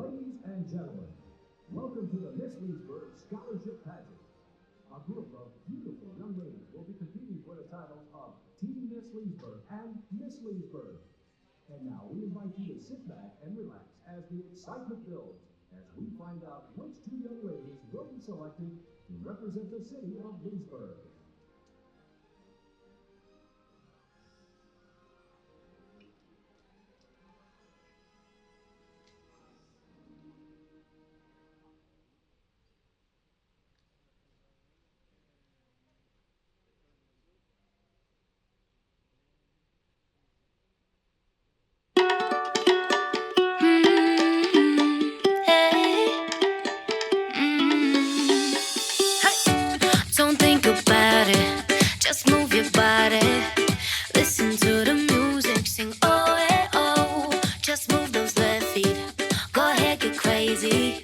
Ladies and gentlemen, welcome to the Miss Leesburg Scholarship Pageant. A group of beautiful young ladies will be competing for the titles of Teen Miss Leesburg and Miss Leesburg. And now we invite you to sit back and relax as the excitement builds as we find out which two young ladies will be selected to represent the city of Leesburg. Don't think about it, just move your body. Listen to the music, sing oh, eh, oh. Just move those left feet, go ahead, get crazy.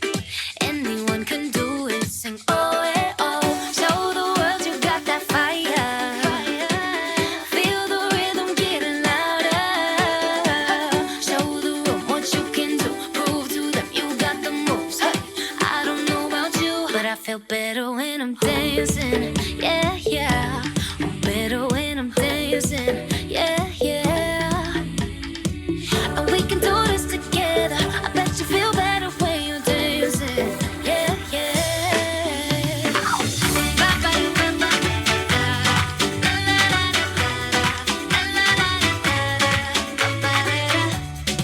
Anyone can do it, sing oh, eh, oh. Show the world you got that fire. Feel the rhythm getting louder. Show the room what you can do, prove to them you got the moves. Hey, I don't know about you, but I feel better when I'm dancing, yeah, yeah. I'm better when I'm dancing, yeah, yeah. And we can do this together. I bet you feel better when you're dancing, yeah, yeah.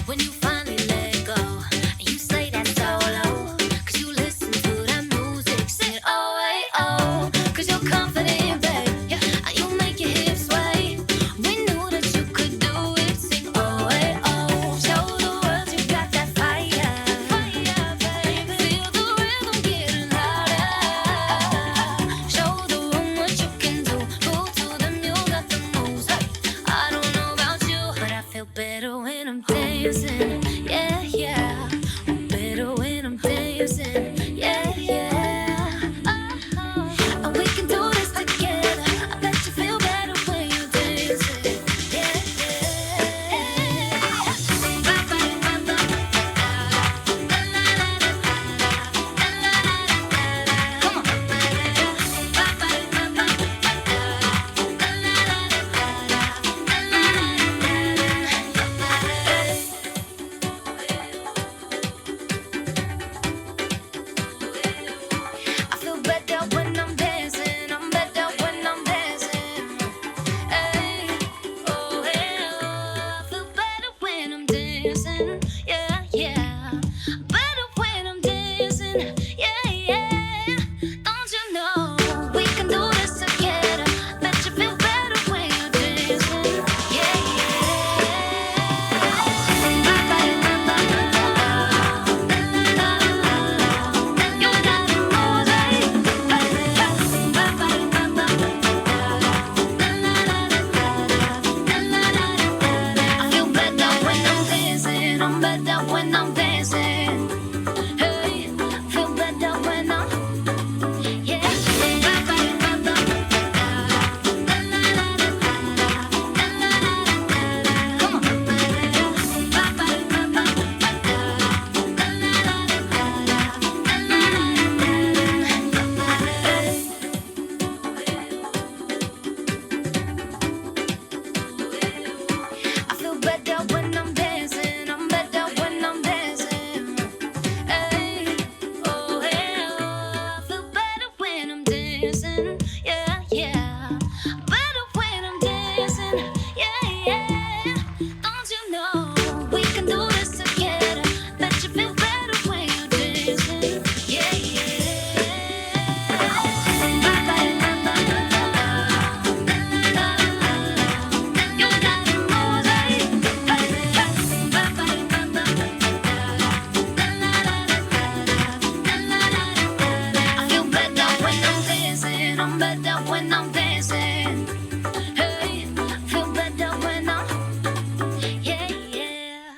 When you finally let go and you say that solo, 'cause you listen to that music, sing oh, hey, oh. 'Cause you're confident, babe, yeah. And you make your hips sway. We knew that you could do it, sing oh, hey, oh. Show the world you got that fire, baby. Feel the rhythm getting louder. Show the room what you can do, prove to them you got the moves. Hey, I don't know about you, but I feel better when I'm dancing, yeah, yeah. I'm better when I'm dancing, yeah, yeah. And we can do this together. I bet you feel better when you're dancing, yeah, I feel better when I'm dancing. I'm better when I'm dancing. Hey, oh, hey, oh. I feel better when I'm dancing. Yeah, yeah. Better when I'm dancing. Yeah, yeah. Don't you know we can do this together? Bet you feel better when you're dancing. Yeah, I feel better when I'm dancing. I'm better when I'm dancing. Hey, feel better when I'm, yeah. I feel better when I'm dancing. I'm better when I'm dancing. Hey, oh, hey, oh. I feel better when I'm dancing. Yeah, yeah. Better when I'm dancing. Yeah, yeah. Don't you know we can do this together? Bet you feel better when you're dancing. Yeah, I feel better when I'm dancing. I'm better when I'm dancing. Hey, feel better when I'm, yeah, yeah.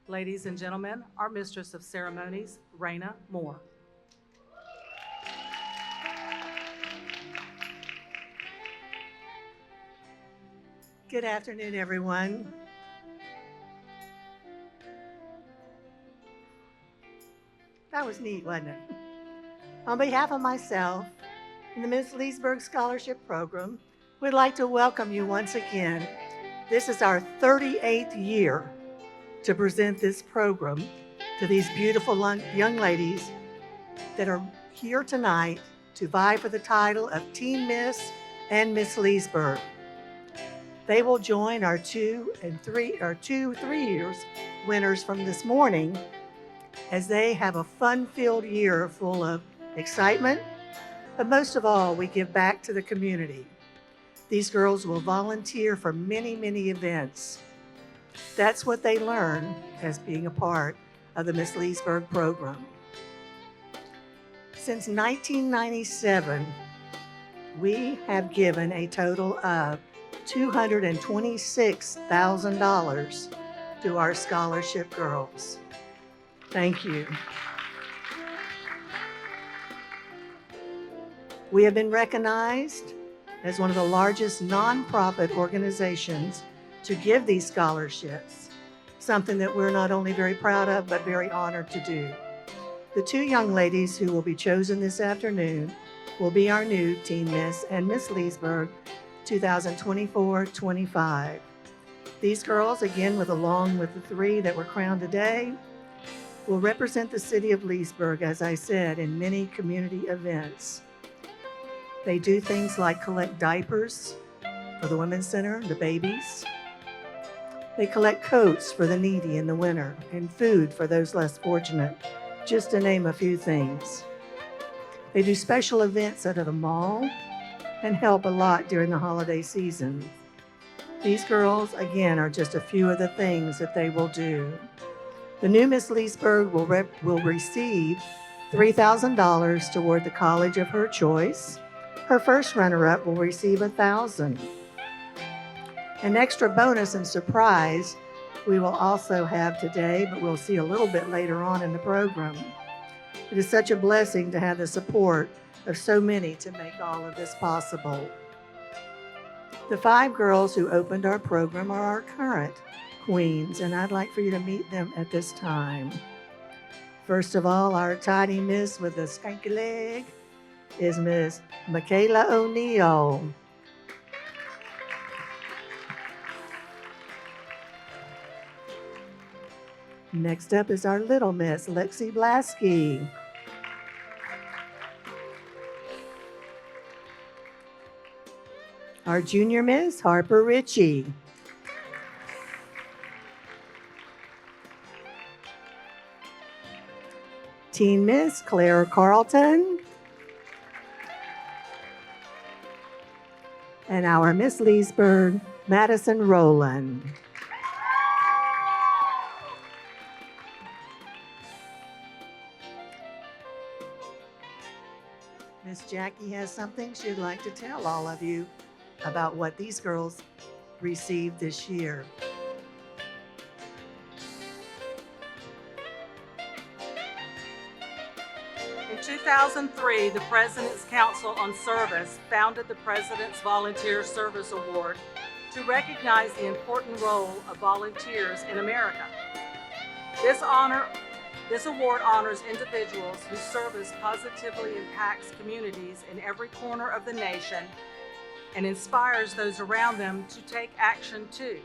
Ladies and gentlemen, our Mistress of Ceremonies, Raina Moore. Good afternoon, everyone. That was neat, wasn't it? On behalf of myself and the Miss Leesburg Scholarship Program, we'd like to welcome you once again. This is our 38th year to present this program to these beautiful young ladies that are here tonight to vie for the title of Teen Miss and Miss Leesburg. They will join our two three-years winners from this morning as they have a fun-filled year full of excitement. But most of all, we give back to the community. These girls will volunteer for many, many events. That's what they learn as being a part of the Miss Leesburg program. Since 1997, we have given a total of $226,000 to our scholarship girls. Thank you. We have been recognized as one of the largest nonprofit organizations to give these scholarships, something that we're not only very proud of, but very honored to do. The two young ladies who will be chosen this afternoon will be our new Teen Miss and Miss Leesburg 2024-25. These girls, again, along with the three that were crowned today, will represent the city of Leesburg, as I said, in many community events. They do things like collect diapers for the Women's Center, the babies. They collect coats for the needy in the winter and food for those less fortunate, just to name a few things. They do special events at the mall and help a lot during the holiday season. These girls, again, are just a few of the things that they will do. The new Miss Leesburg will receive $3,000 toward the college of her choice. Her first runner-up will receive $1,000. An extra bonus and surprise we will also have today, but we'll see a little bit later on in the program. It is such a blessing to have the support of so many to make all of this possible. The 5 girls who opened our program are our current queens, and I'd like for you to meet them at this time. First of all, our tiny miss with the skanky leg is Miss Michaela O'Neill. Next up is our little miss, Lexi Blasky. Our junior miss, Harper Ritchie. Teen Miss, Claire Carlton. And our Miss Leesburg, Madison Rowland. Miss Jackie has something she'd like to tell all of you about what these girls received this year. In 2003, the President's Council on Service founded the President's Volunteer Service Award to recognize the important role of volunteers in America. This award honors individuals whose service positively impacts communities in every corner of the nation and inspires those around them to take action too.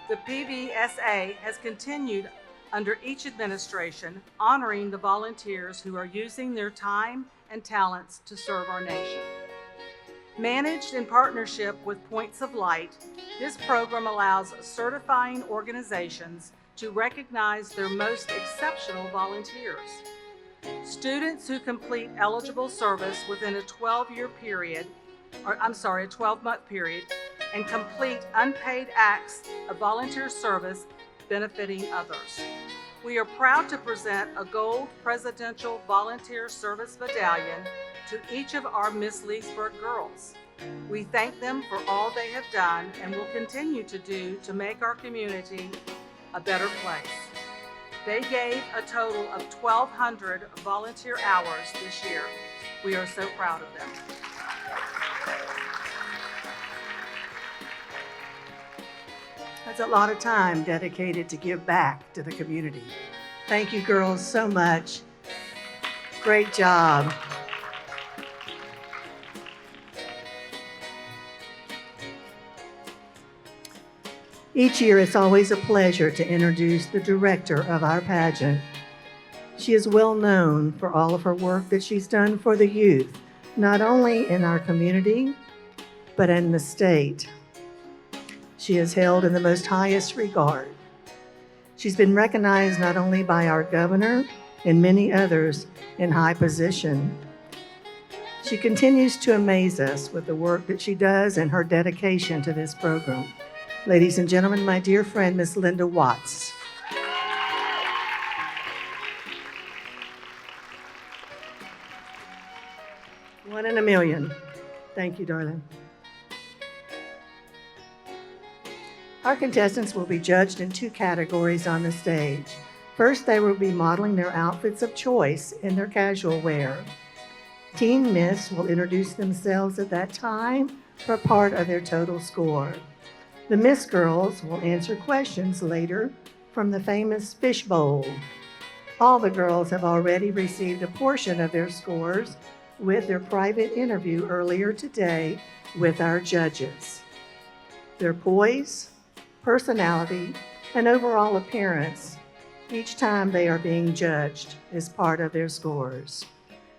The PVSA has continued under each administration, honoring the volunteers who are using their time and talents to serve our nation. Managed in partnership with Points of Light, this program allows certifying organizations to recognize their most exceptional volunteers. Students who complete eligible service within a 12-month period, and complete unpaid acts of volunteer service benefiting others. We are proud to present a Gold Presidential Volunteer Service Medallion to each of our Miss Leesburg girls. We thank them for all they have done and will continue to do to make our community a better place. They gave a total of 1,200 volunteer hours this year. We are so proud of them. a lot of time dedicated to give back to the community. Thank you, girls, so much. Great job. Each year, it's always a pleasure to introduce the director of our pageant. She is well known for all of her work that she's done for the youth, not only in our community, but in the state. She is held in the most highest regard. She's been recognized not only by our governor and many others in high position. She continues to amaze us with the work that she does and her dedication to this program. Ladies and gentlemen, my dear friend, Miss Linda Watts. One in a million. Thank you, darling. Our contestants will be judged in 2 categories on the stage. First, they will be modeling their outfits of choice in their casual wear. Teen Miss will introduce themselves at that time for part of their total score. The Miss Girls will answer questions later from the famous fishbowl. All the girls have already received a portion of their scores with their private interview earlier today with our judges. Their poise, personality, and overall appearance each time they are being judged is part of their scores.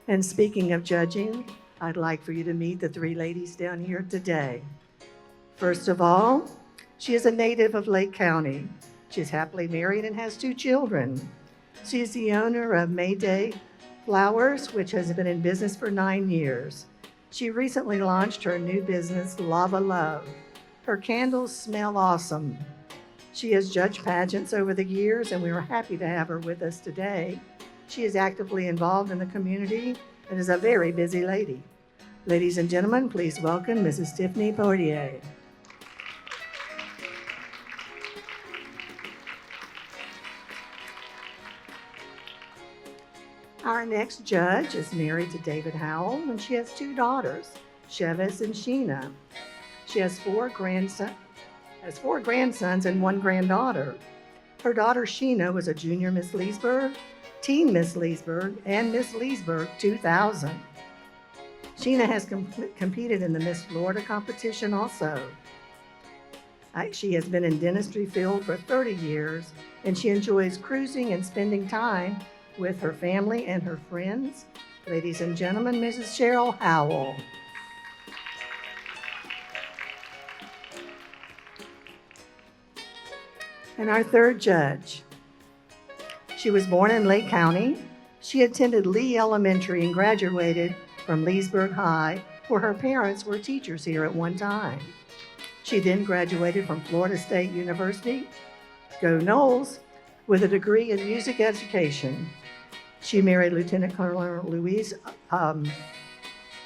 And speaking of judging, I'd like for you to meet the 3 ladies down here today. First of all, she is a native of Lake County. She's happily married and has 2 children. She is the owner of Mayday Flowers, which has been in business for 9 years. She recently launched her new business, Lava Love. Her candles smell awesome. She has judged pageants over the years, and we are happy to have her with us today. She is actively involved in the community and is a very busy lady. Ladies and gentlemen, please welcome Mrs. Tiffany Portier. Our next judge is married to David Howell, and she has 2 daughters, Chevis and Sheena. She has 4 grandsons and 1 granddaughter. Her daughter Sheena was a junior Miss Leesburg, teen Miss Leesburg, and Miss Leesburg 2000. Sheena has competed in the Miss Florida competition also. She has been in dentistry field for 30 years, and she enjoys cruising and spending time with her family and her friends. Ladies and gentlemen, Mrs. Cheryl Howell. And our third judge. She was born in Lake County. She attended Lee Elementary and graduated from Leesburg High, where her parents were teachers here at one time. She then graduated from Florida State University, go Noles, with a degree in music education. She married Lieutenant Colonel Luis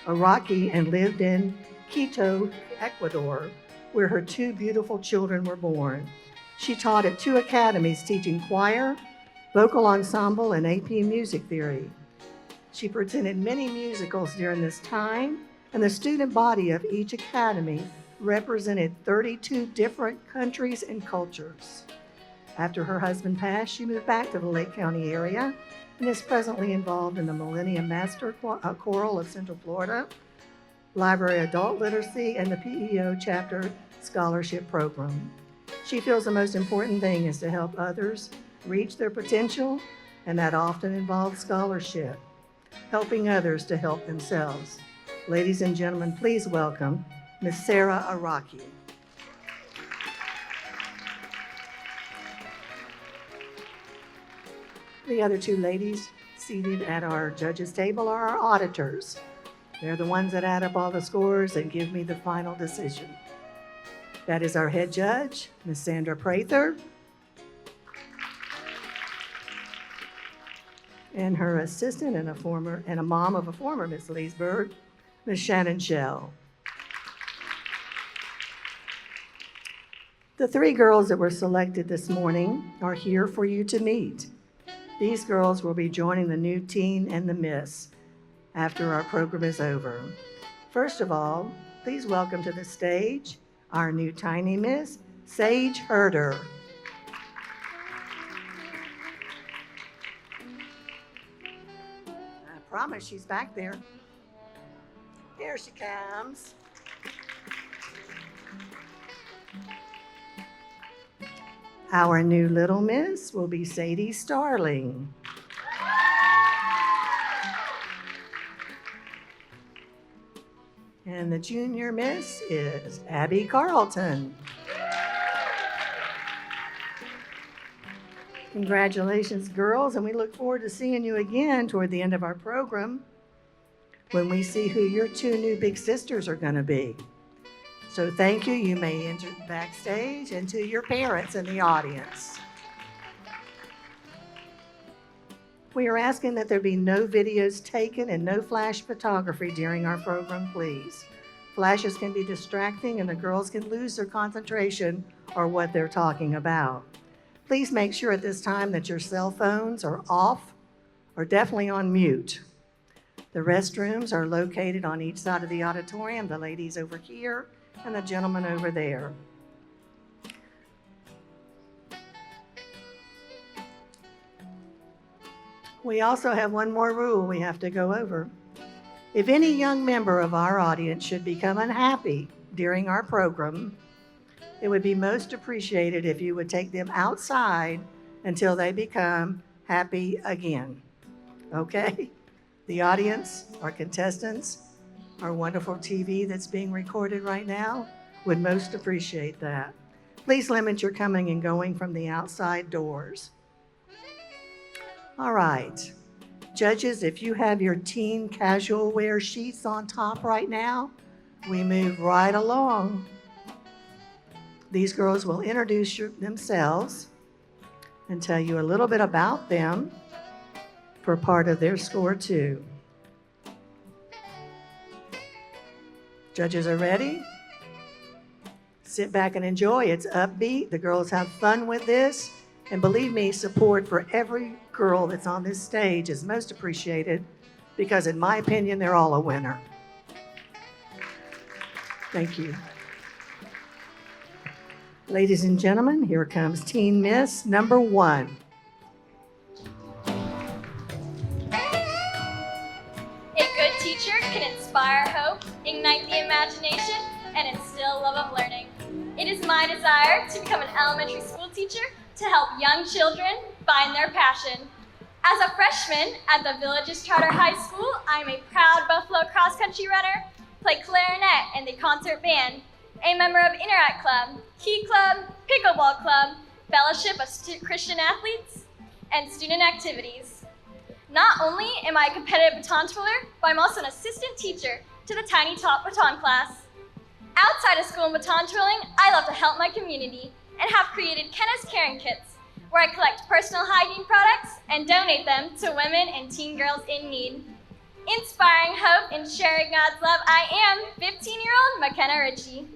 Araki and lived in Quito, Ecuador, where her 2 beautiful children were born. She taught at 2 academies teaching choir, vocal ensemble, and AP music theory. She presented many musicals during this time, and the student body of each academy represented 32 different countries and cultures. After her husband passed, she moved back to the Lake County area and is presently involved in the Millennium Master Choral of Central Florida, Library Adult Literacy, and the PEO Chapter Scholarship Program. She feels the most important thing is to help others reach their potential, and that often involves scholarship, helping others to help themselves. Ladies and gentlemen, please welcome Miss Sarah Araki. The other 2 ladies seated at our judges' table are our auditors. They're the ones that add up all the scores and give me the final decision. That is our head judge, Miss Sandra Prather, and her assistant and a mom of a former Miss Leesburg, Miss Shannon Shell. The 3 girls that were selected this morning are here for you to meet. These girls will be joining the new teen and the Miss after our program is over. First of all, please welcome to the stage our new tiny Miss, Sage Herder. I promise she's back there. Here she comes. Our new little miss will be Sadie Starling. And the junior miss is Abby Carlton. Congratulations, girls, and we look forward to seeing you again toward the end of our program when we see who your two new big sisters are going to be. So thank you. You may enter backstage, and to your parents in the audience. We are asking that there be no videos taken and no flash photography during our program, please. Flashes can be distracting and the girls can lose their concentration or what they're talking about. Please make sure at this time that your cell phones are off or definitely on mute. The restrooms are located on each side of the auditorium, the ladies over here and the gentleman over there. We also have one more rule we have to go over. If any young member of our audience should become unhappy during our program, it would be most appreciated if you would take them outside until they become happy again. Okay? The audience, our contestants, our wonderful TV that's being recorded right now would most appreciate that. Please limit your coming and going from the outside doors. All right. Judges, if you have your teen casual wear sheets on top right now, we move right along. These girls will introduce themselves and tell you a little bit about them for part of their score too. Judges are ready? Sit back and enjoy. It's upbeat. The girls have fun with this. And believe me, support for every girl that's on this stage is most appreciated because in my opinion, they're all a winner. Thank you. Ladies and gentlemen, here comes Teen Miss number 1. A good teacher can inspire hope, ignite the imagination, and instill love of learning. It is my desire to become an elementary school teacher to help young children find their passion. As a freshman at the Villages Charter High School, I am a proud Buffalo cross-country runner, play clarinet in the concert band, a member of Interact Club, Key Club, Pickleball Club, Fellowship of Christian Athletes, and student activities. Not only am I a competitive baton twirler, but I'm also an assistant teacher to the Tiny Top baton class. Outside of school and baton twirling, I love to help my community and have created Kenna's Caring Kits, where I collect personal hygiene products and donate them to women and teen girls in need. Inspiring hope and sharing God's love, I am 15-year-old McKenna Ritchie.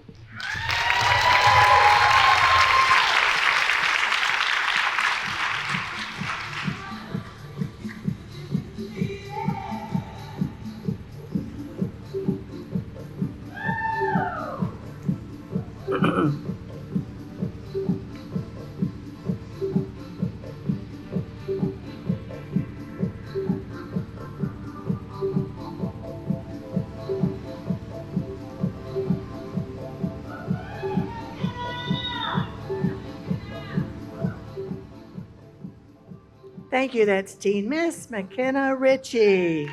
Thank you. That's Teen Miss McKenna Ritchie.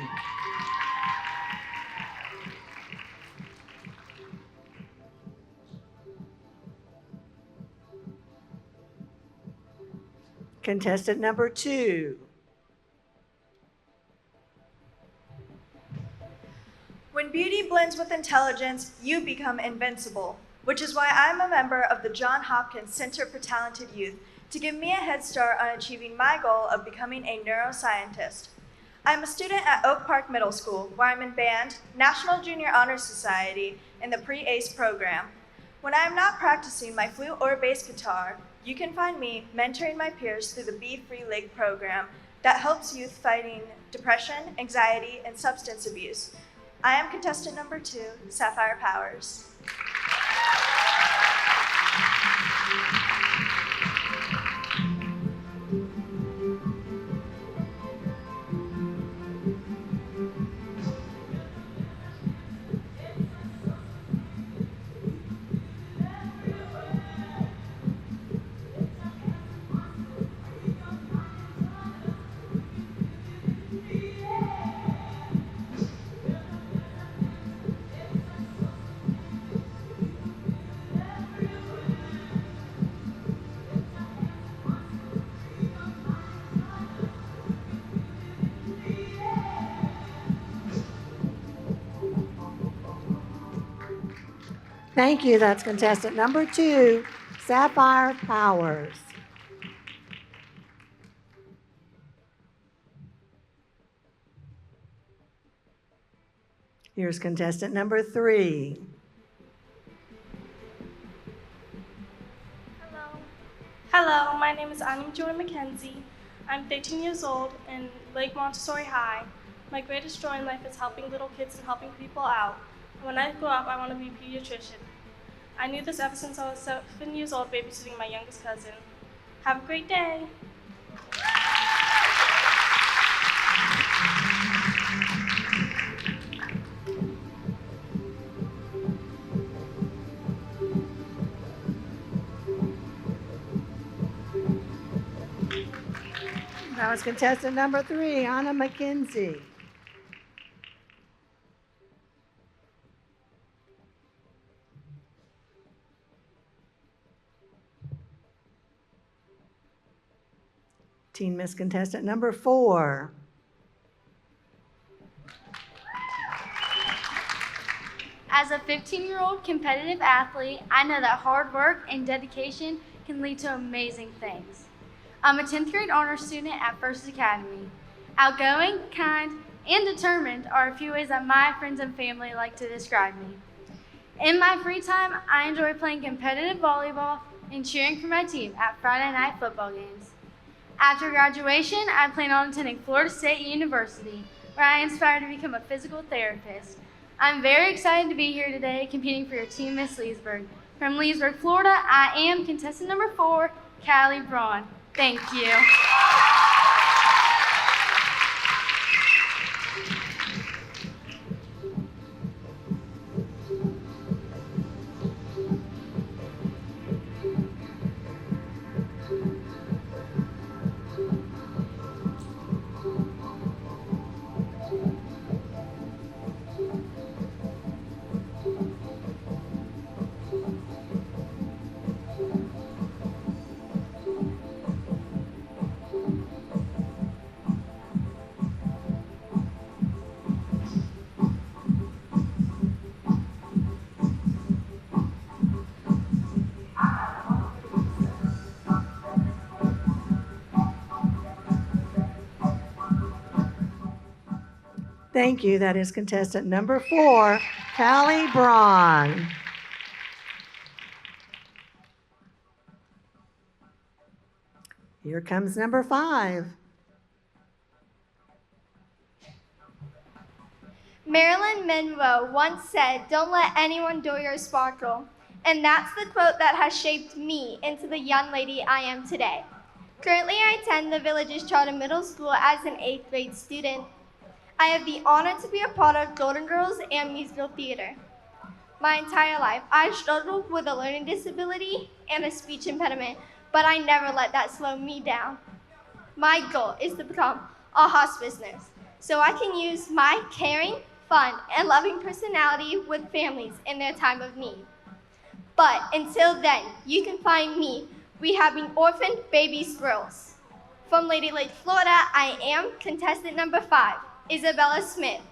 Contestant number 2. When beauty blends with intelligence, you become invincible, which is why I'm a member of the Johns Hopkins Center for Talented Youth to give me a head start on achieving my goal of becoming a neuroscientist. I'm a student at Oak Park Middle School, where I'm in band, National Junior Honor Society, and the Pre-ACE program. When I am not practicing my flute or bass guitar, you can find me mentoring my peers through the Be Free League program that helps youth fighting depression, anxiety, and substance abuse. I am contestant number 2, Sapphire Powers. Thank you. That's contestant number 2, Sapphire Powers. Here's contestant number 3. Hello, my name is Annie Joy McKenzie. I'm 13 years old in Lake Montessori High. My greatest joy in life is helping little kids and helping people out. When I grow up, I want to be a pediatrician. I knew this ever since I was 7 years old, babysitting my youngest cousin. Have a great day. That was contestant number 3, Anna McKenzie. Teen Miss contestant number 4. As a 15-year-old competitive athlete, I know that hard work and dedication can lead to amazing things. I'm a 10th grade honors student at First Academy. Outgoing, kind, and determined are a few ways that my friends and family like to describe me. In my free time, I enjoy playing competitive volleyball and cheering for my team at Friday night football games. After graduation, I plan on attending Florida State University, where I aspire to become a physical therapist. I'm very excited to be here today competing for your team, Miss Leesburg. From Leesburg, Florida, I am contestant number 4, Callie Braun. Thank you. Thank you. That is contestant number 4, Callie Braun. Here comes number 5. Marilyn Monroe once said, "Don't let anyone dull your sparkle." And that's the quote that has shaped me into the young lady I am today. Currently, I attend the Villages Charter Middle School as an 8th grade student. I have the honor to be a part of Golden Girls and musical theater. My entire life, I struggled with a learning disability and a speech impediment, but I never let that slow me down. My goal is to become a hospice nurse, so I can use my caring, fun, and loving personality with families in their time of need. But until then, you can find me rehabbing orphaned baby squirrels. From Lady Lake, Florida, I am contestant number 5, Isabella Smith.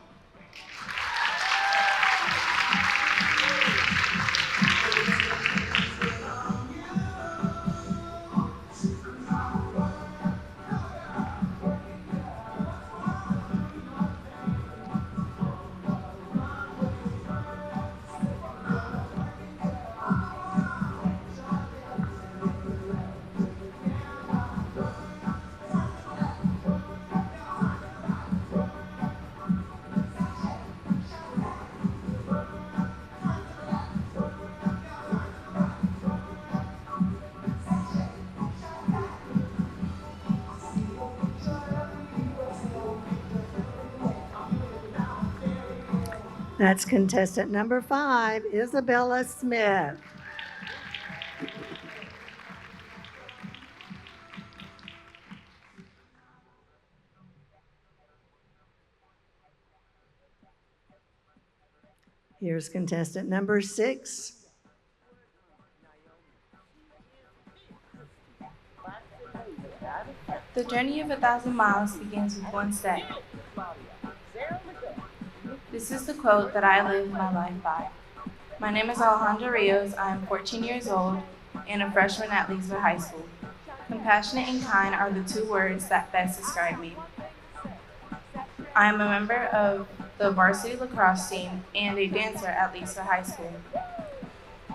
That's contestant number 5, Isabella Smith. Here's contestant number 6. The journey of 1,000 miles begins with one step. This is the quote that I live my life by. My name is Alejandra Rios. I am 14 years old and a freshman at Leesburg High School. Compassionate and kind are the two words that best describe me. I am a member of the varsity lacrosse team and a dancer at Leesburg High School.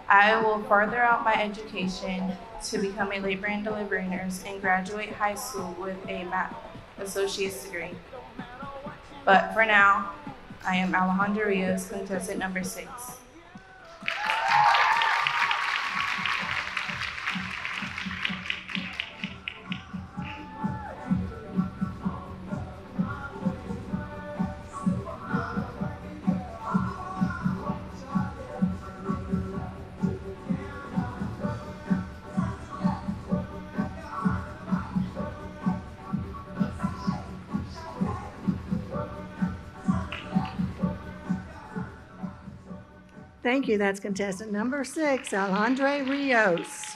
I will further out my education to become a labor and delivery nurse and graduate high school with a math associate's degree. But for now, I am Alejandra Rios, contestant number 6. Thank you. That's contestant number 6, Alejandra Rios.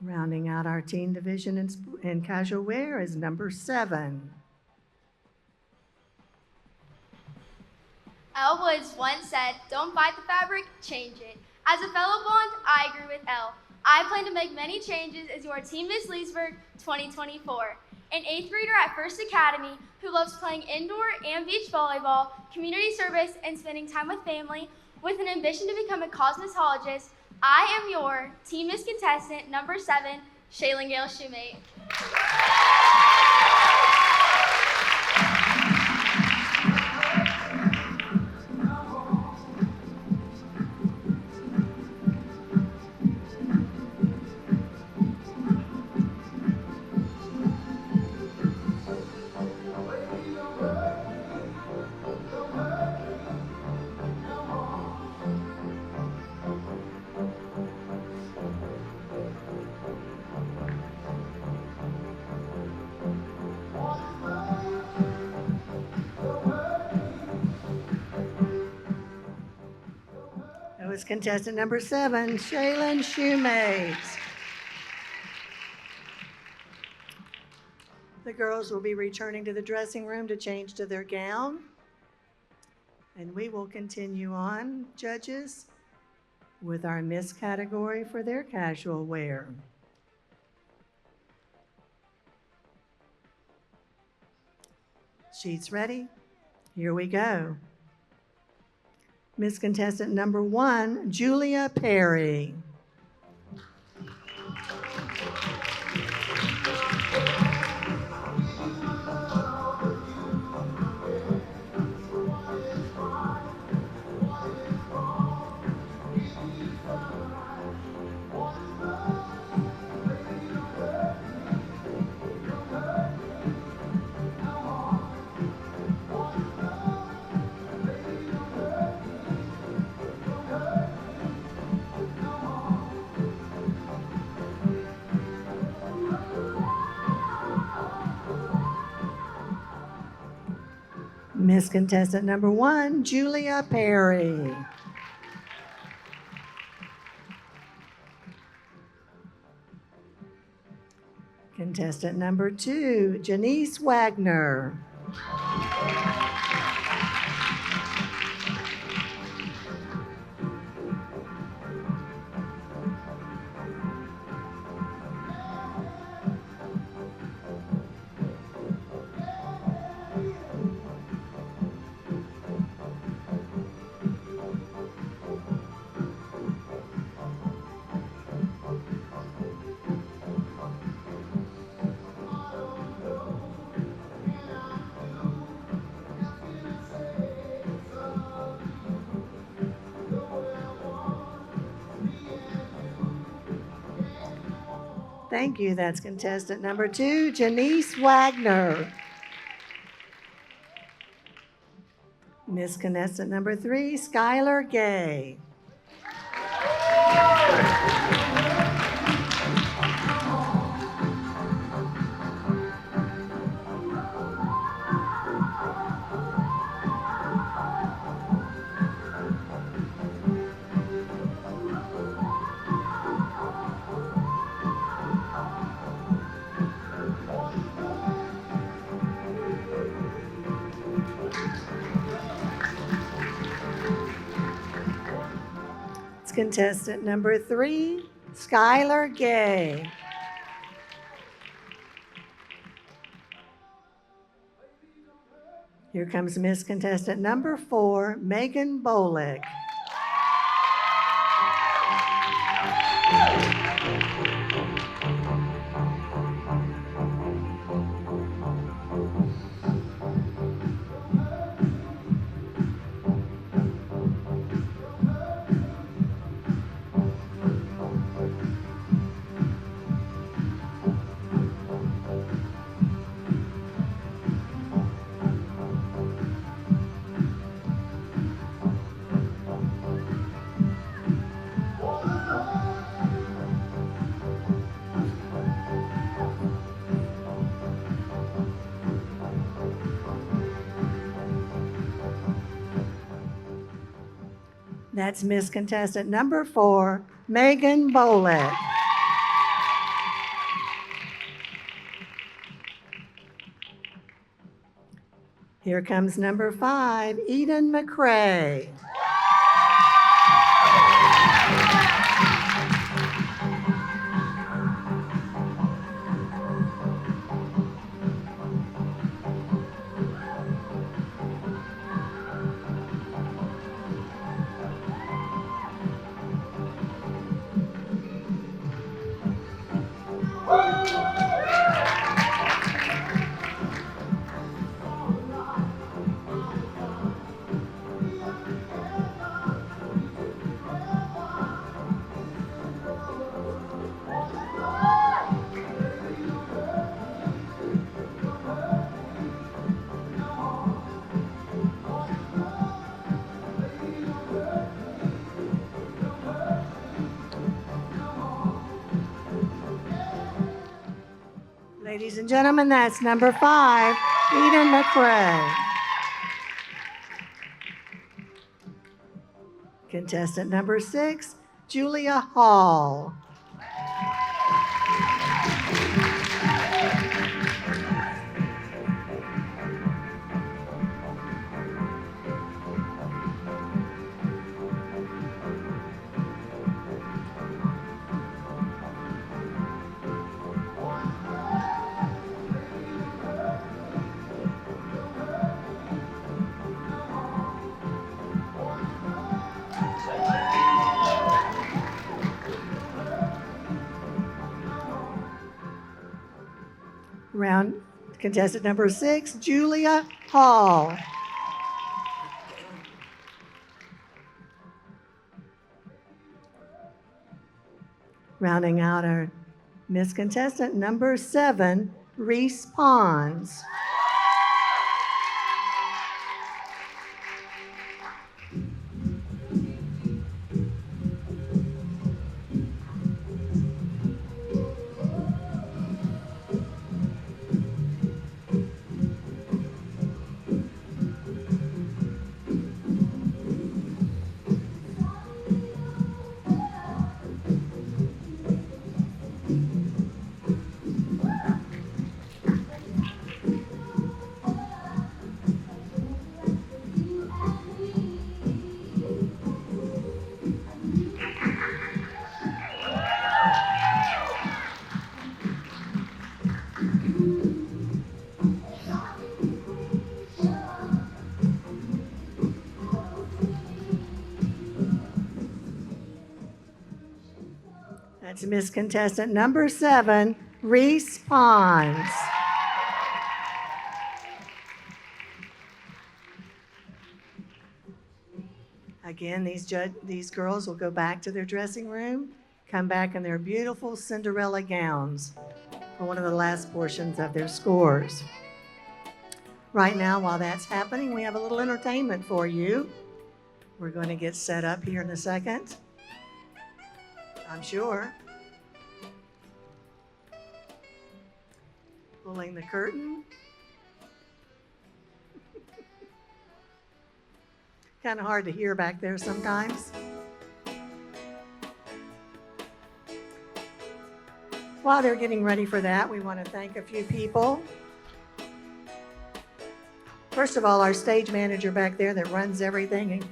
Rounding out our teen division in casual wear is number 7. Elle Woods once said, "Don't fight the fabric, change it." As a fellow blonde, I agree with Elle. I plan to make many changes as your Team Miss Leesburg 2024. An 8th grader at First Academy who loves playing indoor and beach volleyball, community service, and spending time with family with an ambition to become a cosmetologist, I am your Team Miss contestant number 7, Shaylin Gale Shoemate. That was contestant number 7, Shaylin Shoemate. The girls will be returning to the dressing room to change to their gown. And we will continue on, judges, with our Miss category for their casual wear. Sheets ready? Here we go. Miss contestant number 1, Julia Perry. Miss contestant number 1, Julia Perry. Contestant number 2, Janice Wagner. Thank you. That's contestant number 2, Janice Wagner. Miss contestant number 3, Skylar Gay. contestant number 3, Skylar Gay. Here comes Miss Contestant number 4, Megan Bolick. That's Miss Contestant number 4, Megan Bolick. Here comes number 5, Eden McCrae. Ladies and gentlemen, that's number 5, Eden McCrae. Contestant number 6, Julia Hall. Round contestant number 6, Julia Hall. Rounding out our Miss Contestant number 7, Reese Pons. That's Miss Contestant number 7, Reese Pons. Again, these girls will go back to their dressing room, come back in their beautiful Cinderella gowns for one of the last portions of their scores. Right now, while that's happening, we have a little entertainment for you. We're going to get set up here in a second, I'm sure. Pulling the curtain. Kind of hard to hear back there sometimes. While they're getting ready for that, we want to thank a few people. First of all, our stage manager back there that runs everything and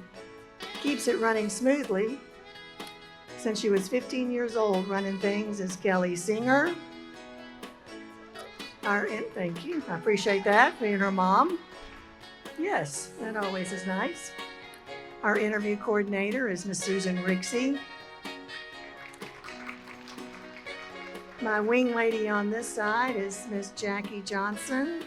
keeps it running smoothly, since she was 15 years old, running things is Kelly Singer. Thank you. I appreciate that, being her mom. Yes, that always is nice. Our interview coordinator is Miss Susan Rixey. My wing lady on this side is Miss Jackie Johnson.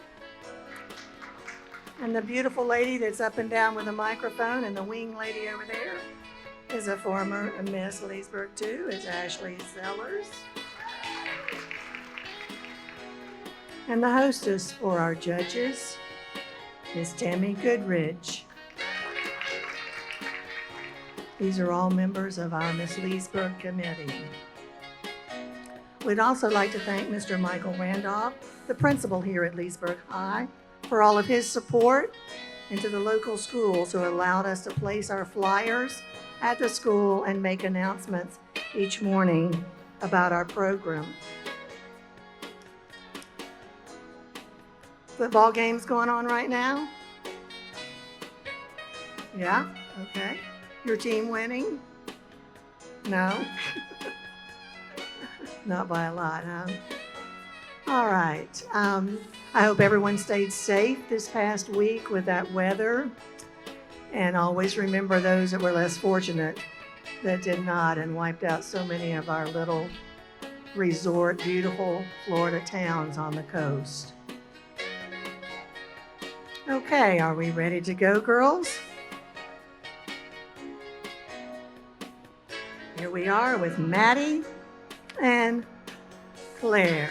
And the beautiful lady that's up and down with a microphone, and the wing lady over there is a former Miss Leesburg too, is Ashley Sellers. And the hostess for our judges is Tammy Goodrich. These are all members of our Miss Leesburg committee. We'd also like to thank Mr. Michael Randolph, the principal here at Leesburg High, for all of his support, and to the local schools who allowed us to place our flyers at the school and make announcements each morning about our program. Football games going on right now? Yeah? Okay. Your team winning? No? Not by a lot, huh? All right. I hope everyone stayed safe this past week with that weather. And always remember those that were less fortunate that did not and wiped out so many of our little resort, beautiful Florida towns on the coast. Okay, are we ready to go, girls? Here we are with Maddie and Claire.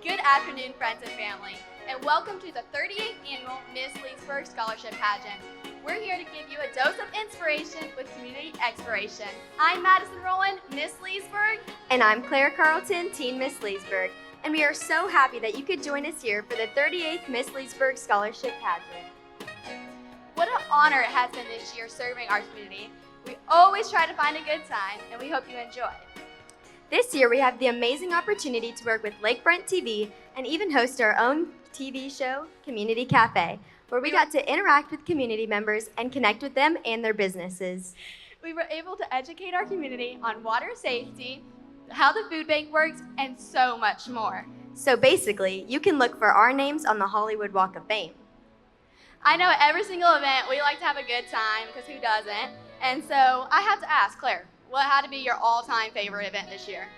Good afternoon, friends and family, and welcome to the 38th Annual Miss Leesburg Scholarship Pageant. We're here to give you a dose of inspiration with community exploration. I'm Madison Rowland, Miss Leesburg. And I'm Claire Carlton, Teen Miss Leesburg. And we are so happy that you could join us here for the 38th Miss Leesburg Scholarship Pageant. What an honor it has been this year serving our community. We always try to find a good time, and we hope you enjoy. This year, we have the amazing opportunity to work with Lakefront TV and even host our own TV show, Community Cafe, where we got to interact with community members and connect with them and their businesses. We were able to educate our community on water safety, how the food bank works, and so much more. So basically, you can look for our names on the Hollywood Walk of Fame. I know at every single event, we like to have a good time, because who doesn't? And so I have to ask, Claire, what had to be your all-time favorite event this year?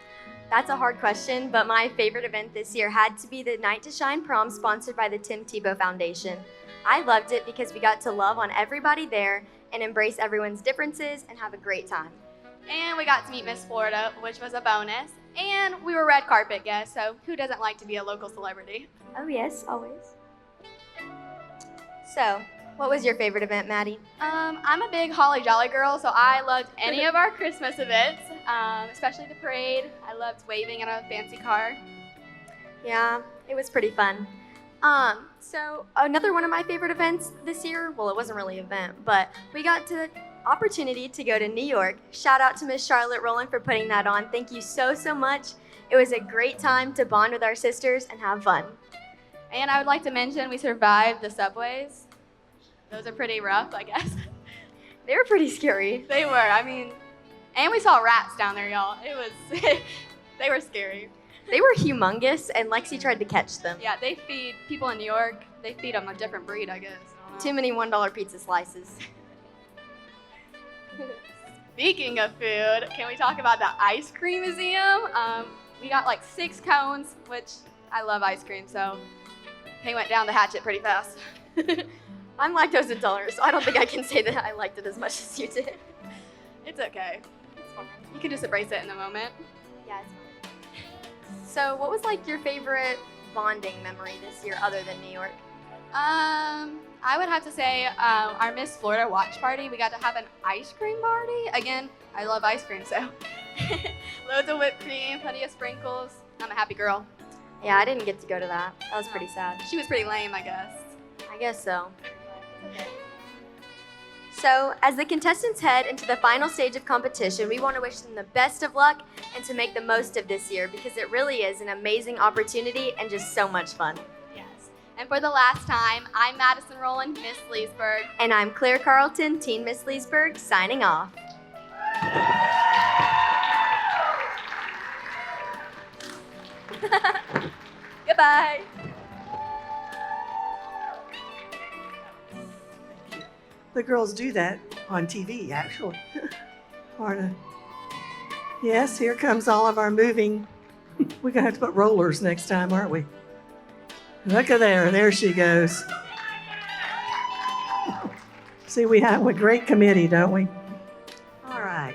That's a hard question, but my favorite event this year had to be the Night to Shine prom sponsored by the Tim Tebow Foundation. I loved it because we got to love on everybody there and embrace everyone's differences and have a great time. And we got to meet Miss Florida, which was a bonus. And we were red carpet guests, so who doesn't like to be a local celebrity? Oh yes, always. So, what was your favorite event, Maddie? I'm a big Holly Jolly girl, so I loved any of our Christmas events, especially the parade. I loved waving in a fancy car. Yeah, it was pretty fun. So another one of my favorite events this year, well, it wasn't really an event, but we got the opportunity to go to New York. Shout out to Miss Charlotte Rowland for putting that on. Thank you so, so much. It was a great time to bond with our sisters and have fun. And I would like to mention we survived the subways. Those are pretty rough, I guess. They were pretty scary. They were, I mean, and we saw rats down there, y'all. It was, they were scary. They were humongous, and Lexi tried to catch them. Yeah, they feed people in New York, they feed them a different breed, I guess. Too many $1 pizza slices. Speaking of food, can we talk about the ice cream museum? We got like 6 cones, which I love ice cream, so they went down the hatchet pretty fast. I'm lactose intolerant, so I don't think I can say that I liked it as much as you did. It's okay. It's fine. You can just embrace it in the moment. Yeah, it's fine. So what was like your favorite bonding memory this year other than New York? I would have to say our Miss Florida watch party. We got to have an ice cream party. Again, I love ice cream, so loads of whipped cream, plenty of sprinkles. I'm a happy girl. Yeah, I didn't get to go to that. That was pretty sad. She was pretty lame, I guess. I guess so. So, as the contestants head into the final stage of competition, we want to wish them the best of luck and to make the most of this year because it really is an amazing opportunity and just so much fun. Yes. And for the last time, I'm Madison Rowland, Miss Leesburg. And I'm Claire Carlton, Teen Miss Leesburg, signing off. Goodbye. The girls do that on TV, actually. Yes, here comes all of our moving. We're going to have to put rollers next time, aren't we? Look at there. There she goes. See, we have a great committee, don't we? All right.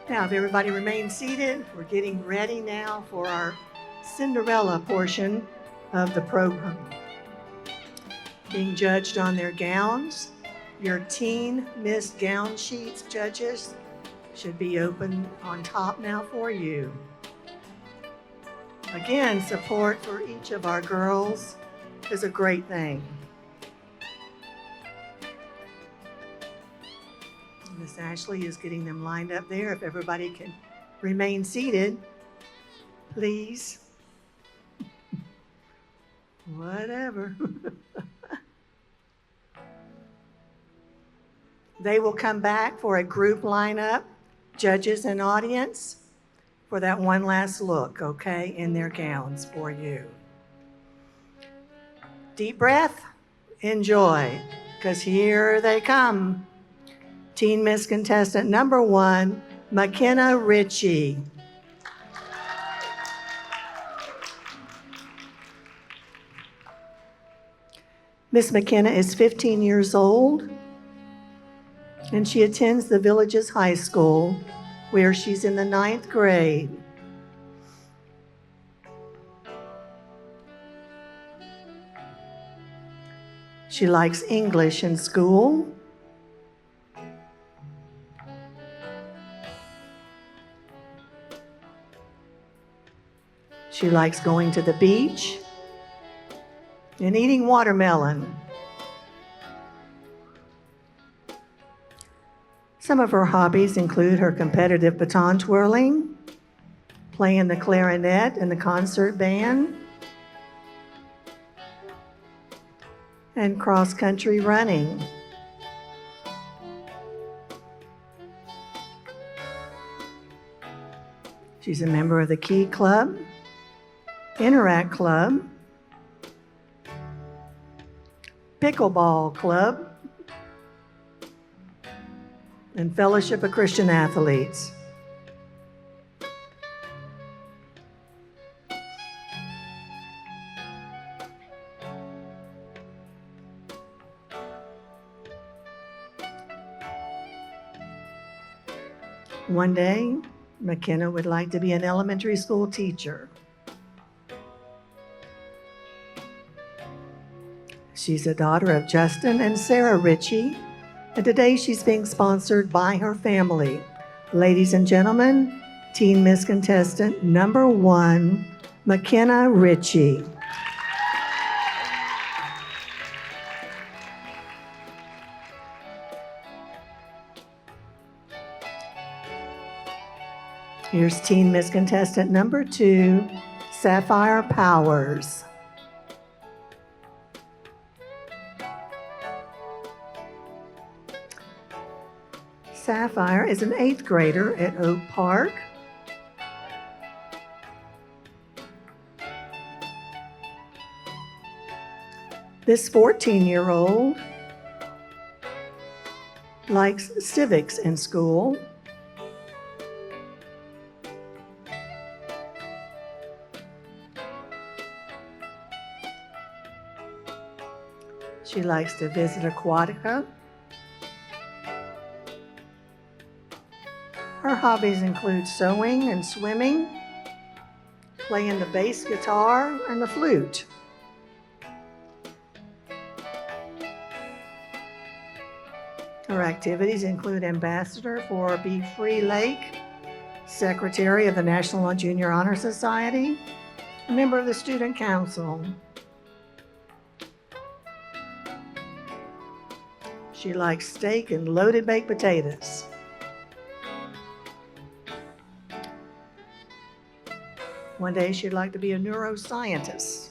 Now, if everybody remains seated, we're getting ready now for our Cinderella portion of the program. Being judged on their gowns, your Teen Miss gown sheets, judges, should be open on top now for you. Again, support for each of our girls is a great thing. Miss Ashley is getting them lined up there. If everybody can remain seated, please. Whatever. They will come back for a group lineup, judges and audience, for that one last look, okay, in their gowns for you. Deep breath, enjoy, because here they come. Teen Miss contestant number 1, McKenna Ritchie. Miss McKenna is 15 years old, and she attends the Villages High School, where she's in the 9th grade. She likes English in school. She likes going to the beach and eating watermelon. Some of her hobbies include her competitive baton twirling, playing the clarinet in the concert band, and cross-country running. She's a member of the Key Club, Interact Club, Pickleball Club, and Fellowship of Christian Athletes. One day, McKenna would like to be an elementary school teacher. She's a daughter of Justin and Sarah Ritchie, and today she's being sponsored by her family. Ladies and gentlemen, Teen Miss contestant number 1, McKenna Ritchie. Here's Teen Miss contestant number 2, Sapphire Powers. Sapphire is an 8th grader at Oak Park. This 14-year-old likes civics in school. She likes to visit Aquatica. Her hobbies include sewing and swimming. playing the bass guitar and the flute. Her activities include ambassador for Be Free Lake, secretary of the National Junior Honor Society, a member of the Student Council. She likes steak and loaded baked potatoes. One day she'd like to be a neuroscientist.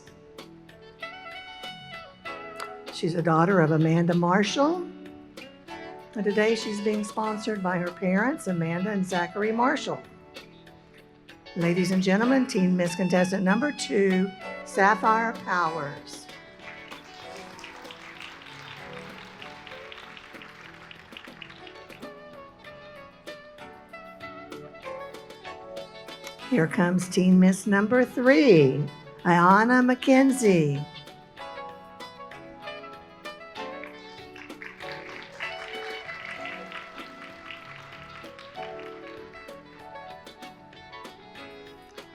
She's a daughter of Amanda Marshall. And today she's being sponsored by her parents, Amanda and Zachary Marshall. Ladies and gentlemen, Teen Miss Contestant number 2, Sapphire Powers. Here comes Teen Miss number 3, Ayana McKenzie.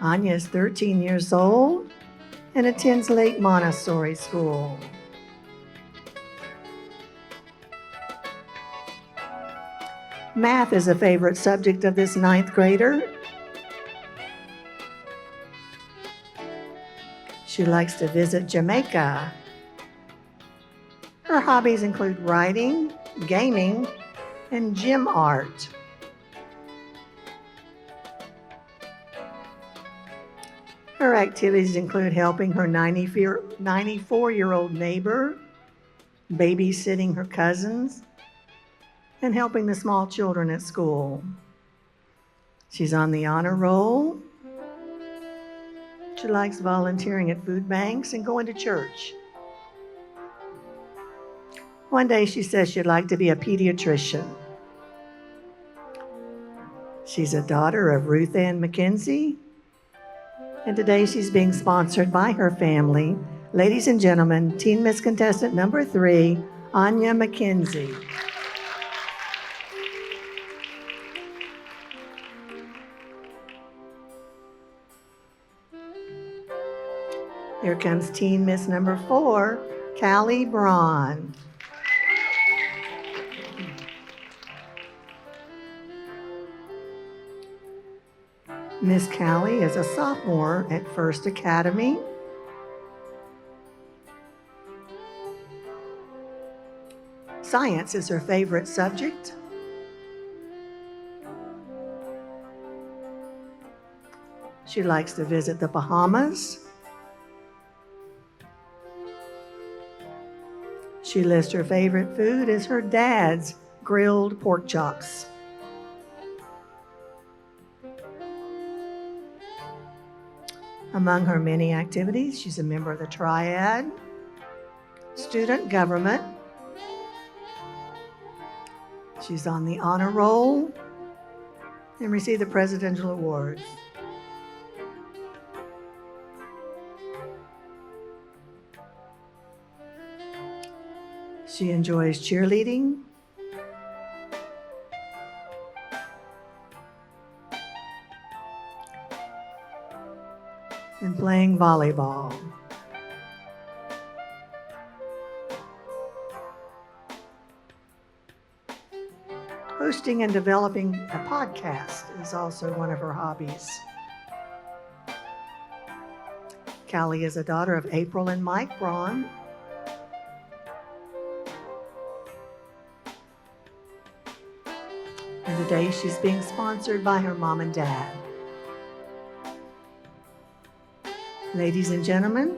Anya is 13 years old and attends Lake Montessori School. Math is a favorite subject of this 9th grader. She likes to visit Jamaica. Her hobbies include writing, gaming, and gym art. Her activities include helping her 94-year-old neighbor, babysitting her cousins, and helping the small children at school. She's on the honor roll. She likes volunteering at food banks and going to church. One day she says she'd like to be a pediatrician. She's a daughter of Ruth Ann McKenzie, and today she's being sponsored by her family. Ladies and gentlemen, Teen Miss Contestant number 3, Anya McKenzie. Here comes Teen Miss number 4, Callie Braun. Miss Callie is a sophomore at First Academy. Science is her favorite subject. She likes to visit the Bahamas. She lists her favorite food as her dad's grilled pork chops. Among her many activities, she's a member of the Triad, student government. She's on the honor roll and received the presidential awards. She enjoys cheerleading, and playing volleyball. Hosting and developing a podcast is also one of her hobbies. Callie is a daughter of April and Mike Braun. And today she's being sponsored by her mom and dad. Ladies and gentlemen,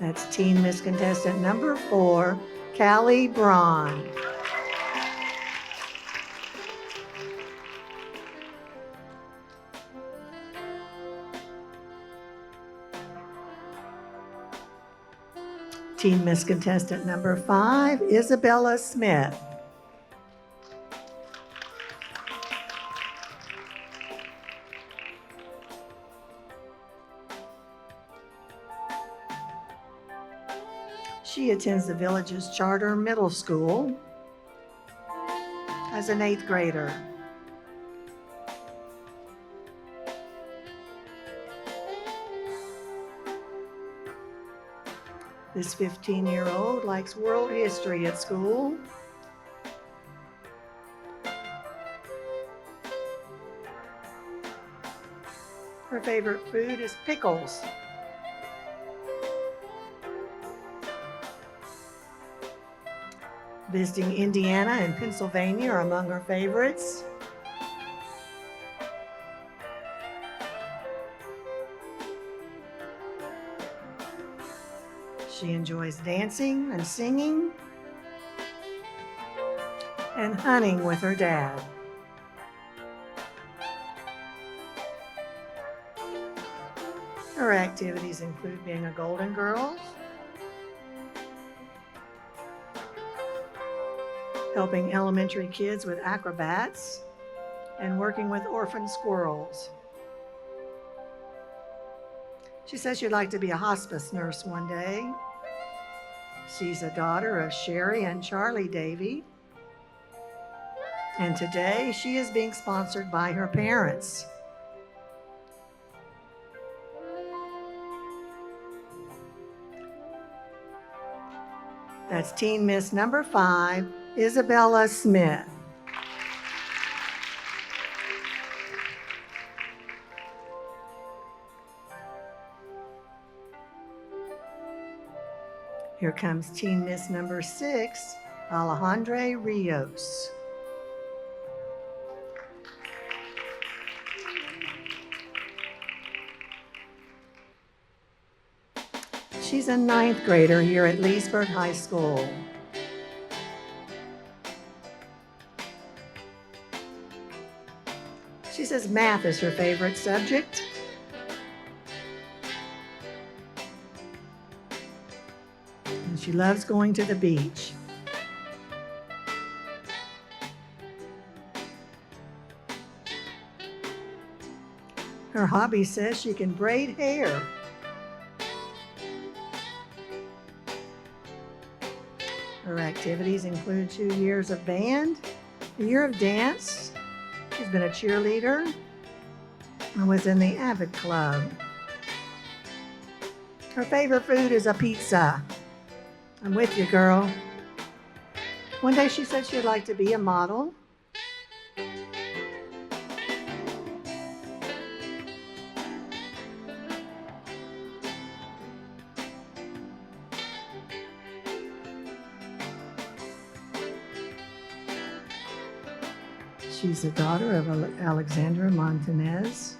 that's Teen Miss Contestant number 4, Callie Braun. Teen Miss Contestant number 5, Isabella Smith. She attends the village's charter middle school as an 8th grader. This 15-year-old likes world history at school. Her favorite food is pickles. Visiting Indiana and Pennsylvania are among her favorites. She enjoys dancing and singing and hunting with her dad. Her activities include being a Golden Girl, helping elementary kids with acrobats, and working with orphan squirrels. She says she'd like to be a hospice nurse one day. She's a daughter of Sherry and Charlie Davy. And today she is being sponsored by her parents. That's Teen Miss number 5, Isabella Smith. Here comes Teen Miss number 6, Alejandra Rios. She's a 9th grader here at Leesburg High School. She says math is her favorite subject. And she loves going to the beach. Her hobby says she can braid hair. Her activities include 2 years of band, a year of dance. She's been a cheerleader and was in the Avid Club. Her favorite food is a pizza. I'm with you, girl. One day she said she'd like to be a model. She's the daughter of Alexandra Montanez.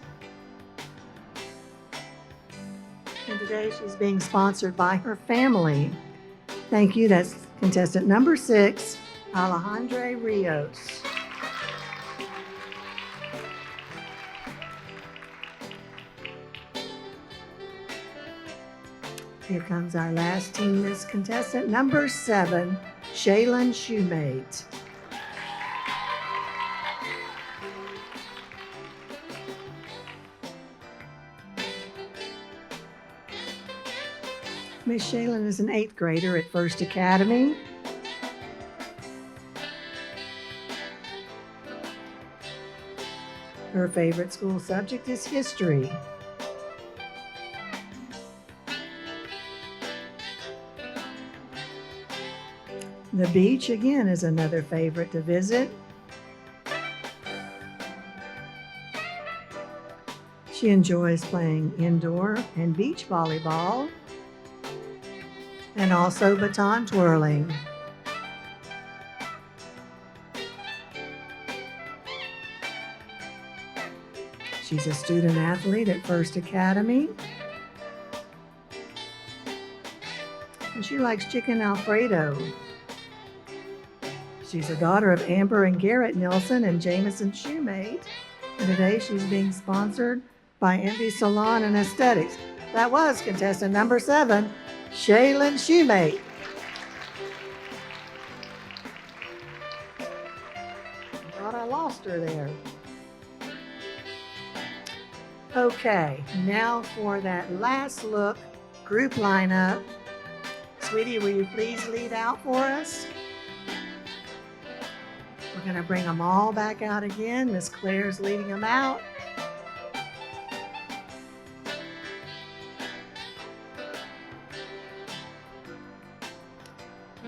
And today she's being sponsored by her family. Thank you. That's contestant number 6, Alejandra Rios. Here comes our last Teen Miss contestant, number 7, Shaylin Shoemate. Miss Shaylin is an 8th grader at First Academy. Her favorite school subject is history. The beach, again, is another favorite to visit. She enjoys playing indoor and beach volleyball, and also baton twirling. She's a student athlete at First Academy. And she likes chicken Alfredo. She's a daughter of Amber and Garrett Nelson and Jameson Shoemate. And today she's being sponsored by Envy Salon and Aesthetics. That was contestant number 7, Shaylin Shoemate. Thought I lost her there. Okay, now for that last look, group lineup. Sweetie, will you please lead out for us? We're going to bring them all back out again. Miss Claire's leading them out.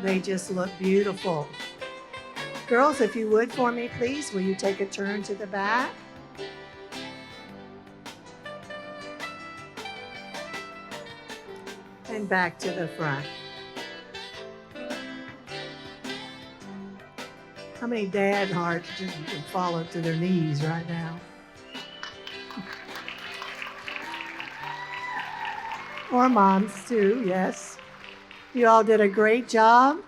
They just look beautiful. Girls, if you would for me, please, will you take a turn to the back? And back to the front. How many dad hearts just would fall to their knees right now? Or moms too, yes. You all did a great job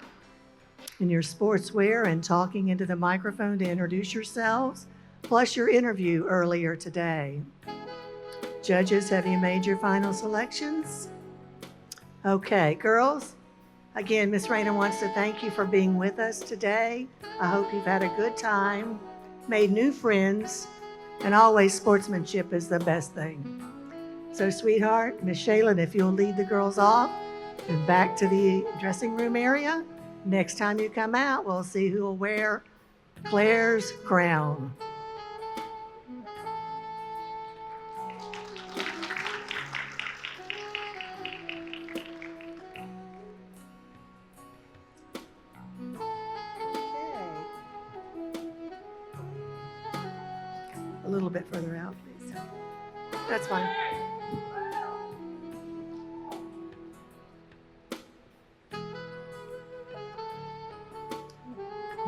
in your sportswear and talking into the microphone to introduce yourselves, plus your interview earlier today. Judges, have you made your final selections? Okay, girls. Again, Miss Rayner wants to thank you for being with us today. I hope you've had a good time, made new friends, and always sportsmanship is the best thing. So, sweetheart, Miss Shaylin, if you'll lead the girls off and back to the dressing room area, next time you come out, we'll see who will wear Claire's crown. A little bit further out, please. That's fine.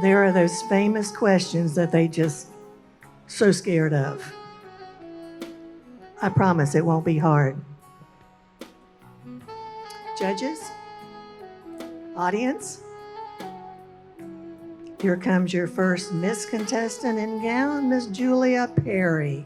There are those famous questions that they just so scared of. I promise it won't be hard. Judges, audience, here comes your first Miss contestant in gown, Miss Julia Perry.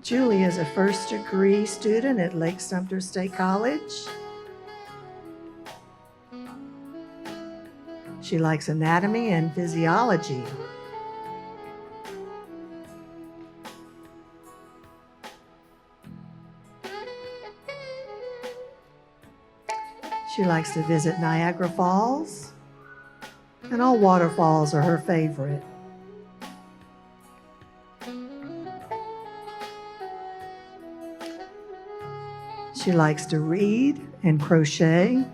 Julie is a first-degree student at Lake Sumter State College. She likes anatomy and physiology. She likes to visit Niagara Falls, and all waterfalls are her favorite. She likes to read and crochet,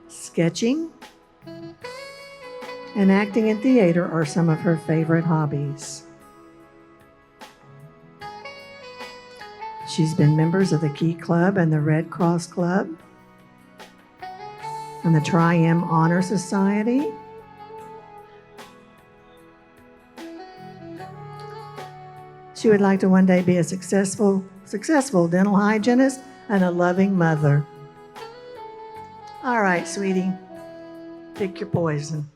sketching, and acting in theater are some of her favorite hobbies. She's been members of the Key Club and the Red Cross Club and the Tri-M Honor Society. She would like to one day be a successful dental hygienist and a loving mother. All right, sweetie, pick your poison.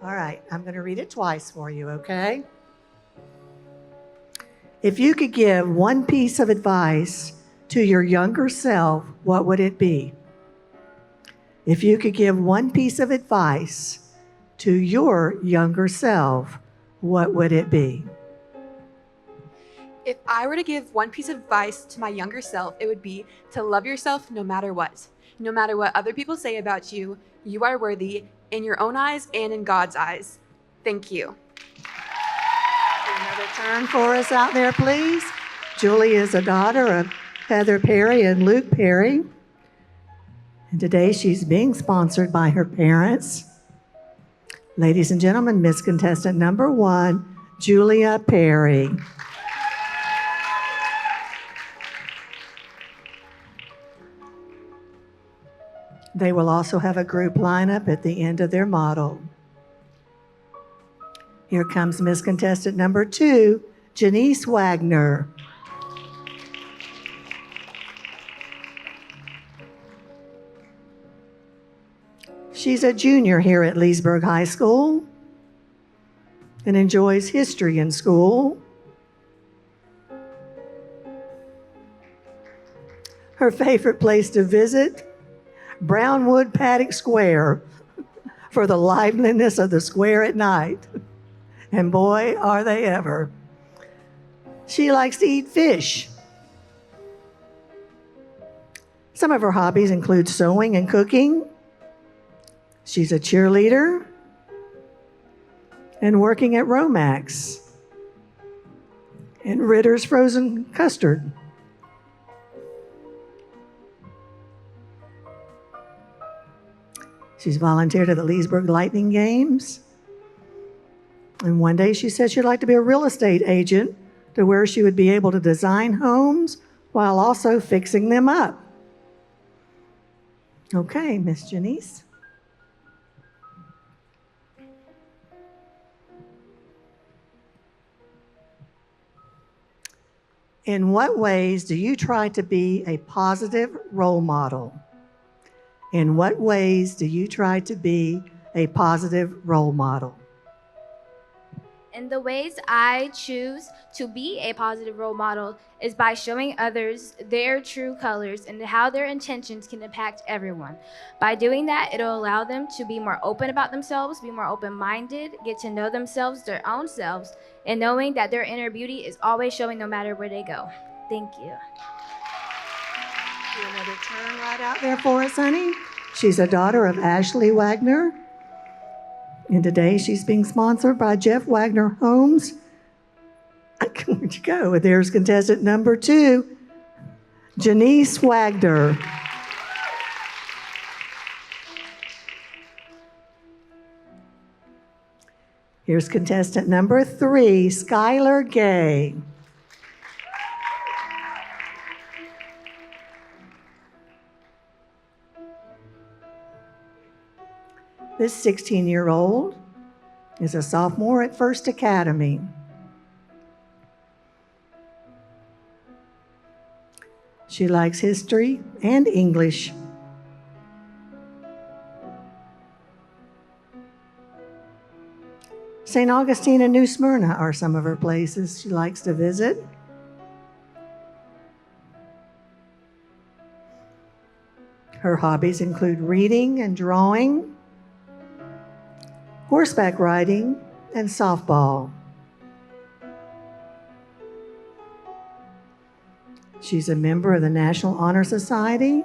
All right, I'm going to read it twice for you, okay? If you could give one piece of advice to your younger self, what would it be? If you could give one piece of advice to your younger self, what would it be? If I were to give one piece of advice to my younger self, it would be to love yourself no matter what. No matter what other people say about you, you are worthy in your own eyes and in God's eyes. Thank you. Another turn for us out there, please. Julie is a daughter of Heather Perry and Luke Perry. And today she's being sponsored by her parents. Ladies and gentlemen, Miss Contestant number 1, Julia Perry. They will also have a group lineup at the end of their model. Here comes Miss Contestant number 2, Janice Wagner. She's a junior here at Leesburg High School and enjoys history in school. Her favorite place to visit, Brownwood Paddock Square, for the liveliness of the square at night. And boy, are they ever. She likes to eat fish. Some of her hobbies include sewing and cooking. She's a cheerleader and working at Romax and Ritter's Frozen Custard. She's volunteered at the Leesburg Lightning Games. And one day she said she'd like to be a real estate agent to where she would be able to design homes while also fixing them up. Okay, Miss Janice. In what ways do you try to be a positive role model? In what ways do you try to be a positive role model? And the ways I choose to be a positive role model is by showing others their true colors and how their intentions can impact everyone. By doing that, it'll allow them to be more open about themselves, be more open-minded, get to know themselves, their own selves, and knowing that their inner beauty is always showing no matter where they go. Thank you. Do another turn right out there for us, honey. She's a daughter of Ashley Wagner. And today she's being sponsored by Jeff Wagner Homes. Where'd you go? There's contestant number 2, Janice Wagner. Here's contestant number 3, Skylar Gay. This 16-year-old is a sophomore at First Academy. She likes history and English. St. Augustine and New Smyrna are some of her places she likes to visit. Her hobbies include reading and drawing, horseback riding, and softball. She's a member of the National Honor Society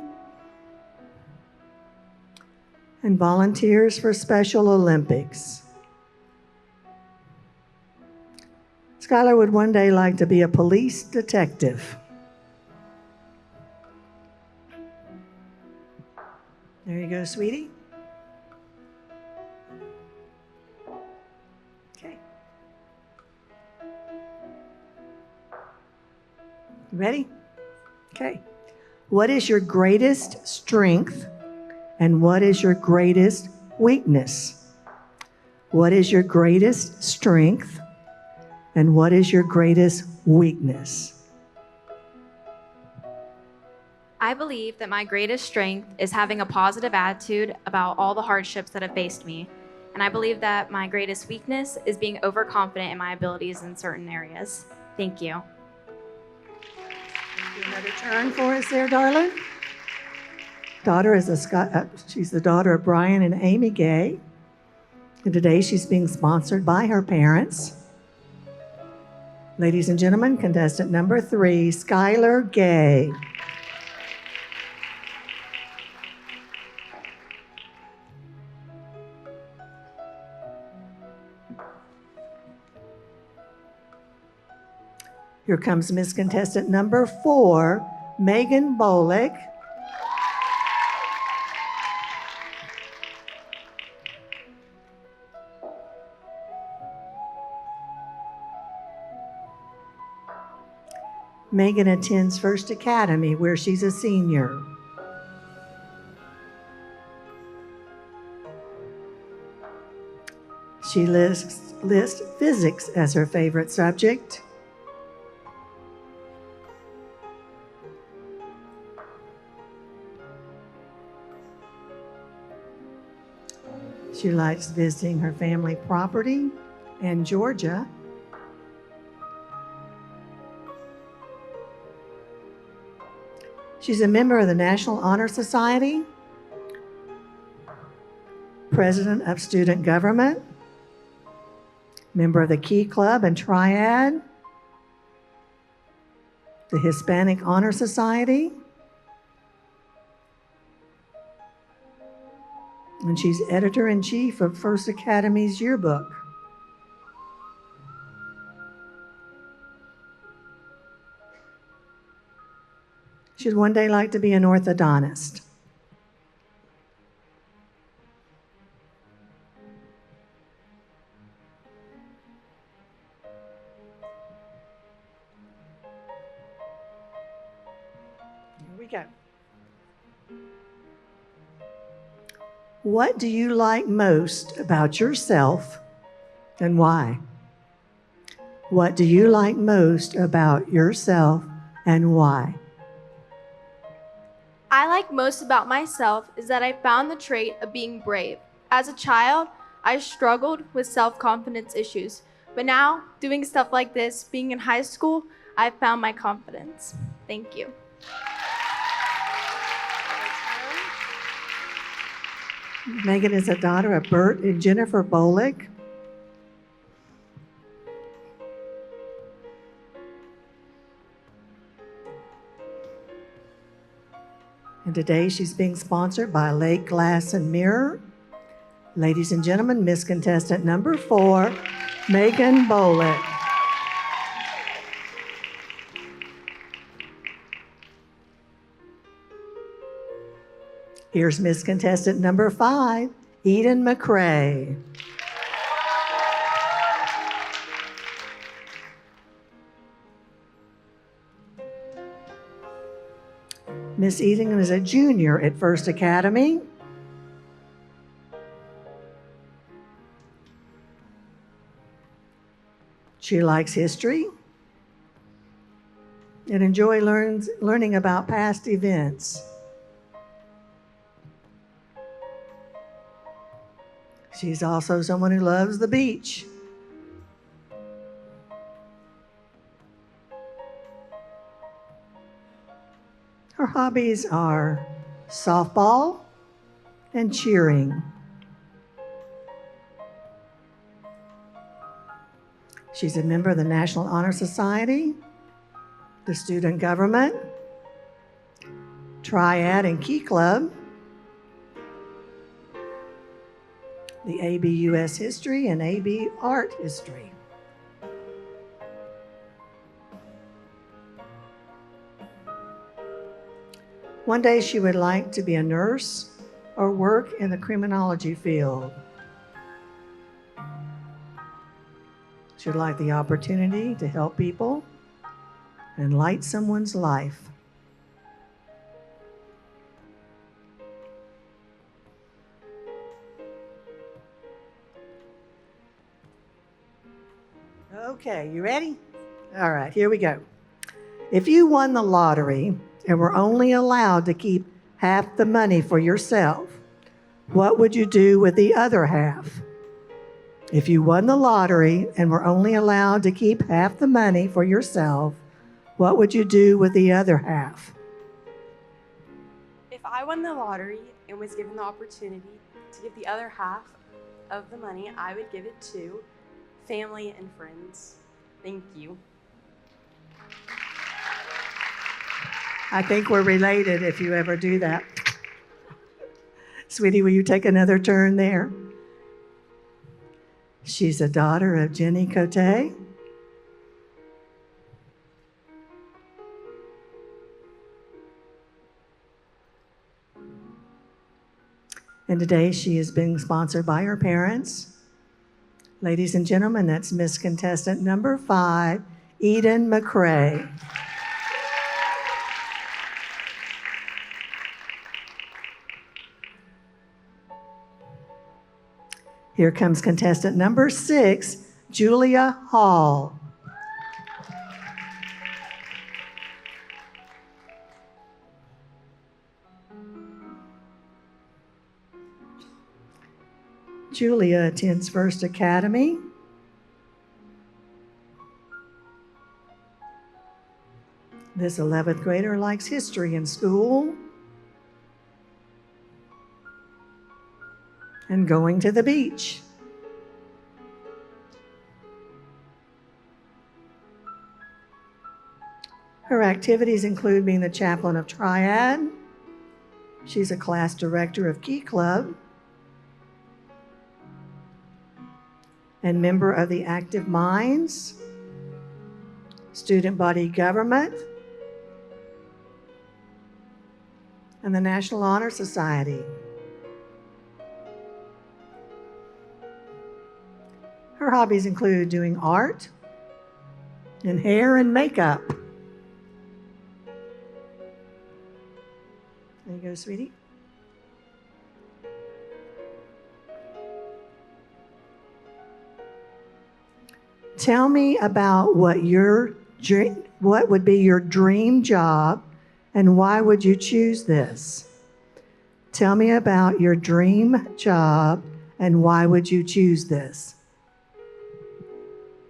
and volunteers for Special Olympics. Skylar would one day like to be a police detective. There you go, sweetie. Okay. You ready? Okay. What is your greatest strength and what is your greatest weakness? What is your greatest strength and what is your greatest weakness? I believe that my greatest strength is having a positive attitude about all the hardships that have faced me. And I believe that my greatest weakness is being overconfident in my abilities in certain areas. Thank you. Do another turn for us there, darling. She's the daughter of Brian and Amy Gay. And today she's being sponsored by her parents. Ladies and gentlemen, contestant number 3, Skylar Gay. Here comes Miss Contestant number 4, Megan Bolick. Megan attends First Academy, where she's a senior. She lists physics as her favorite subject. She likes visiting her family property in Georgia. She's a member of the National Honor Society, president of student government, member of the Key Club and Triad, the Hispanic Honor Society, and she's editor-in-chief of First Academy's yearbook. She'd one day like to be an orthodontist. Here we go. What do you like most about yourself and why? What do you like most about yourself and why? I like most about myself is that I found the trait of being brave. As a child, I struggled with self-confidence issues, but now, doing stuff like this, being in high school, I've found my confidence. Thank you. Megan is a daughter of Bert and Jennifer Bolick. And today she's being sponsored by Lake Glass and Mirror. Ladies and gentlemen, Miss Contestant number 4, Megan Bolick. Here's Miss Contestant number 5, Eden McCrae. Miss Eden is a junior at First Academy. She likes history and enjoys learning about past events. She's also someone who loves the beach. Her hobbies are softball and cheering. She's a member of the National Honor Society, the Student Government, Triad and Key Club, the AB US History and AB Art History. One day she would like to be a nurse or work in the criminology field. She would like the opportunity to help people and light someone's life. Okay, you ready? All right, here we go. If you won the lottery and were only allowed to keep half the money for yourself, what would you do with the other half? If you won the lottery and were only allowed to keep half the money for yourself, what would you do with the other half? If I won the lottery and was given the opportunity to give the other half of the money, I would give it to family and friends. Thank you. I think we're related if you ever do that. Sweetie, will you take another turn there? She's a daughter of Jenny Cote. And today she is being sponsored by her parents. Ladies and gentlemen, that's Miss Contestant number 5, Eden McCrae. Here comes contestant number 6, Julia Hall. Julia attends First Academy. This 11th grader likes history in school and going to the beach. Her activities include being the chaplain of Triad. She's a class director of Key Club and member of the Active Minds, Student Body Government, and the National Honor Society. Her hobbies include doing art and hair and makeup. There you go, sweetie. Tell me about what would be your dream job and why would you choose this? Tell me about your dream job and why would you choose this?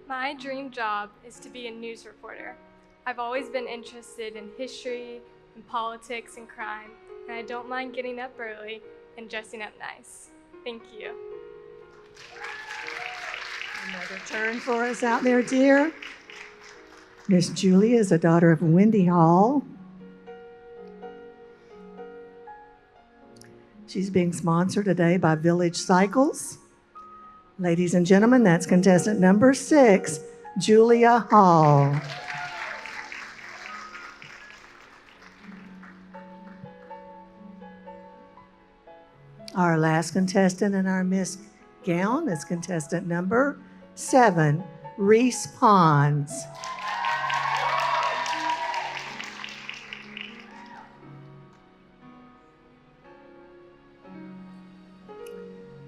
My dream job is to be a news reporter. I've always been interested in history and politics and crime, and I don't mind getting up early and dressing up nice. Thank you. Another turn for us out there, dear. Miss Julia is a daughter of Wendy Hall. She's being sponsored today by Village Cycles. Ladies and gentlemen, that's contestant number 6, Julia Hall. Our last contestant in our Miss Gown is contestant number 7, Reese Pons.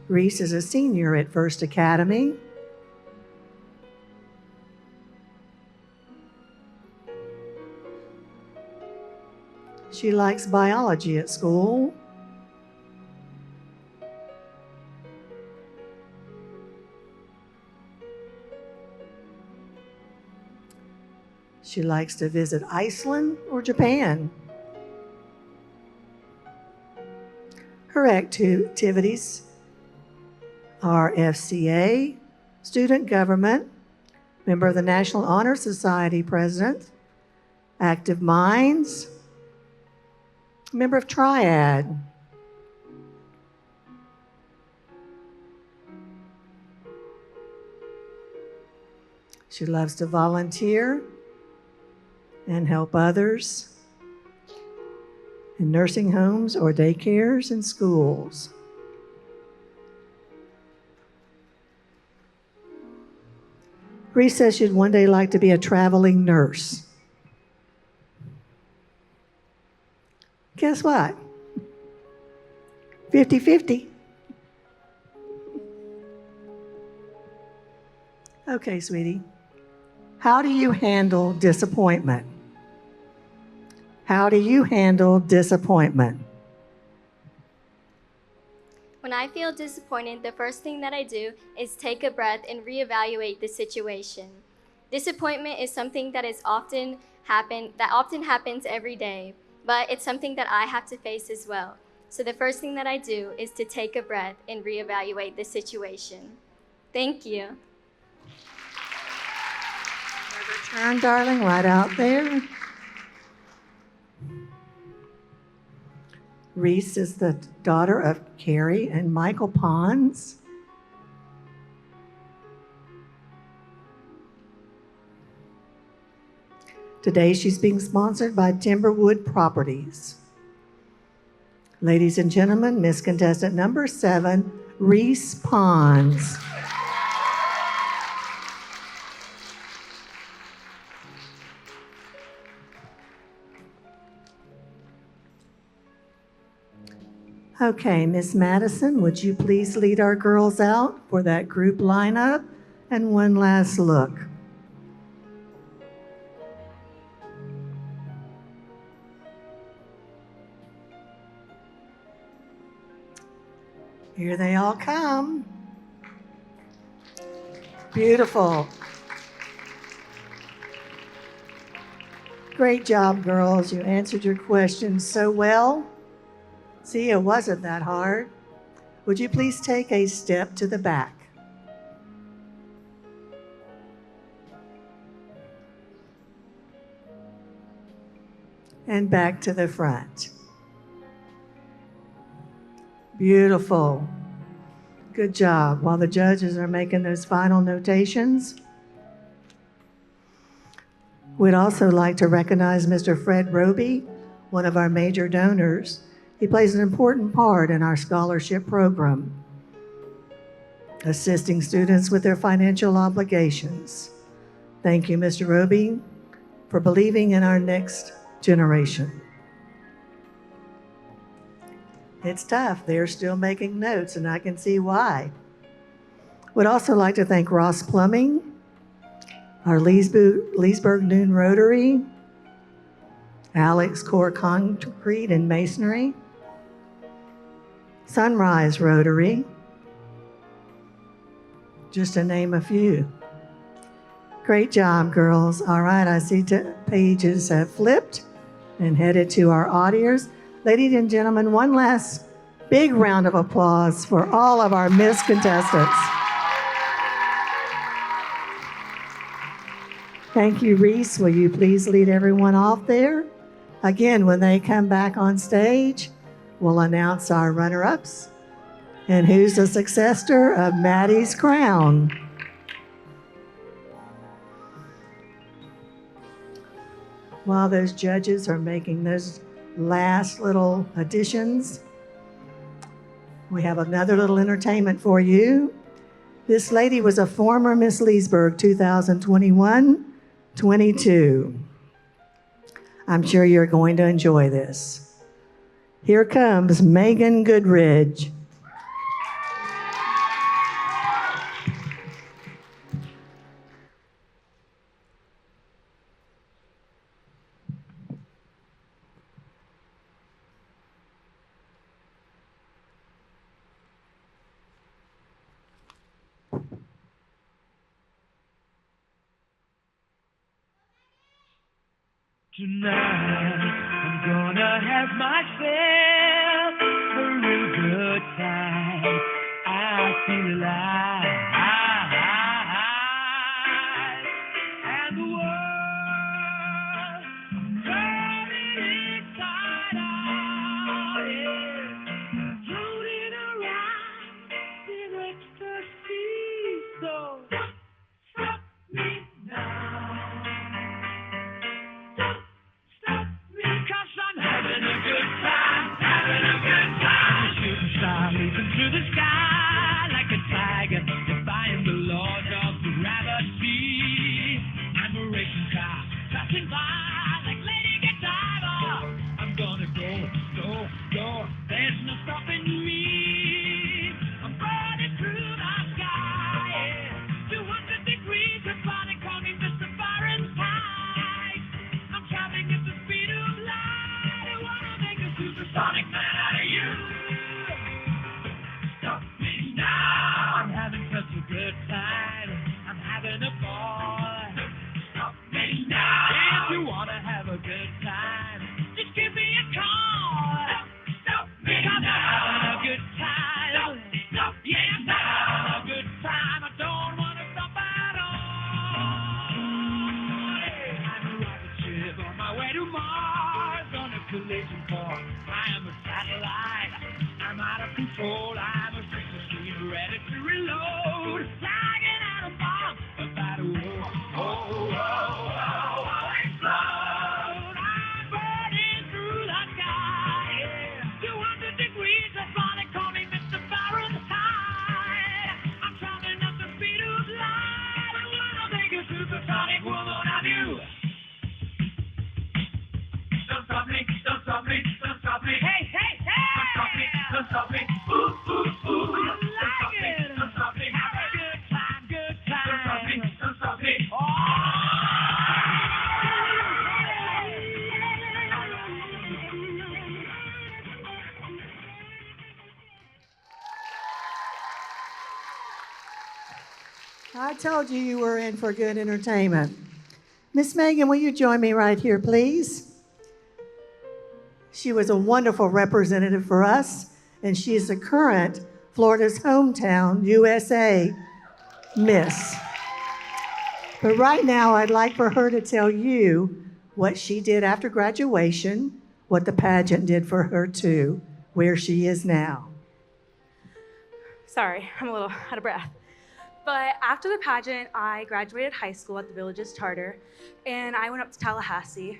Reese is a senior at First Academy. She likes biology at school. She likes to visit Iceland or Japan. Her activities are FCA, student government, member of the National Honor Society president, Active Minds, member of Triad. She loves to volunteer and help others in nursing homes or daycares and schools. Reese says she'd one day like to be a traveling nurse. Guess what? 50-50. Okay, sweetie. How do you handle disappointment? How do you handle disappointment? When I feel disappointed, the first thing that I do is take a breath and reevaluate the situation. Disappointment is something that often happens every day, but it's something that I have to face as well. So the first thing that I do is to take a breath and reevaluate the situation. Thank you. Another turn, darling, right out there. Reese is the daughter of Carrie and Michael Pons. Today she's being sponsored by Timberwood Properties. Ladies and gentlemen, Miss Contestant number 7, Reese Pons. Okay, Miss Madison, would you please lead our girls out for that group lineup and one last look? Here they all come. Beautiful. Great job, girls. You answered your questions so well. See, it wasn't that hard. Would you please take a step to the back? And back to the front. Beautiful. Good job. While the judges are making those final notations, we'd also like to recognize Mr. Fred Roby, one of our major donors. He plays an important part in our scholarship program, assisting students with their financial obligations. Thank you, Mr. Roby, for believing in our next generation. It's tough. They're still making notes, and I can see why. Would also like to thank Ross Plumbing, our Leesburg Noon Rotary, Alex Core Concrete and Masonry, Sunrise Rotary, just to name a few. Great job, girls. All right, I see pages have flipped and headed to our audience. Ladies and gentlemen, one last big round of applause for all of our Miss contestants. Thank you, Reese. Will you please lead everyone off there? Again, when they come back on stage, we'll announce our runner-ups and who's the successor of Maddie's crown. While those judges are making those last little additions, we have another little entertainment for you. This lady was a former Miss Leesburg 2021-22. I'm sure you're going to enjoy this. Here comes Megan Goodridge. Tonight, I'm gonna have myself a real good time. I feel alive, and the world turning inside out, yeah. Floating around in ecstasy. So don't stop me now. Cause I'm having a good time, having a good time. Shooting star leaping through the sky like a tiger, defying the laws of gravity. I'm a racing car, passing by like Lady Godiva. I'm gonna go, there's no stopping me. I'm burning through the sky, yeah. 200 degrees, your body call me Mr. Fahrenheit. I'm traveling at the speed of light. I wanna make a supersonic man out of you. Stop me now. I'm having such a good time. I'm having a ball. Stop me now. If you wanna have a good time, just give me a call. Stop me now. I'm having a good time. Stop. Yeah, I'm having a good time. I don't wanna stop at all. I'm a rocket ship on my way to Mars on a collision course. I am a satellite. I'm out of control. I'm a sister machine ready to reload. Like an atom bomb about to explode. I'm burning through the sky. Yeah. 200 degrees. That's why they call me Mr. Fahrenheit. I'm traveling at the speed of light. I wanna make a supersonic woman of you. Don't stop me, don't stop me, don't stop me. Hey, hey, hey! Don't stop me, don't stop me. Ooh, ooh, ooh. Don't stop me, don't stop me. Have a good time, good time. Don't stop me, don't stop me. I told you you were in for good entertainment. Miss Megan, will you join me right here, please? She was a wonderful representative for us, and she is the current Florida's Hometown USA Miss. But right now, I'd like for her to tell you what she did after graduation, what the pageant did for her too, where she is now. Sorry, I'm a little out of breath. But after the pageant, I graduated high school at the Village's charter, and I went up to Tallahassee.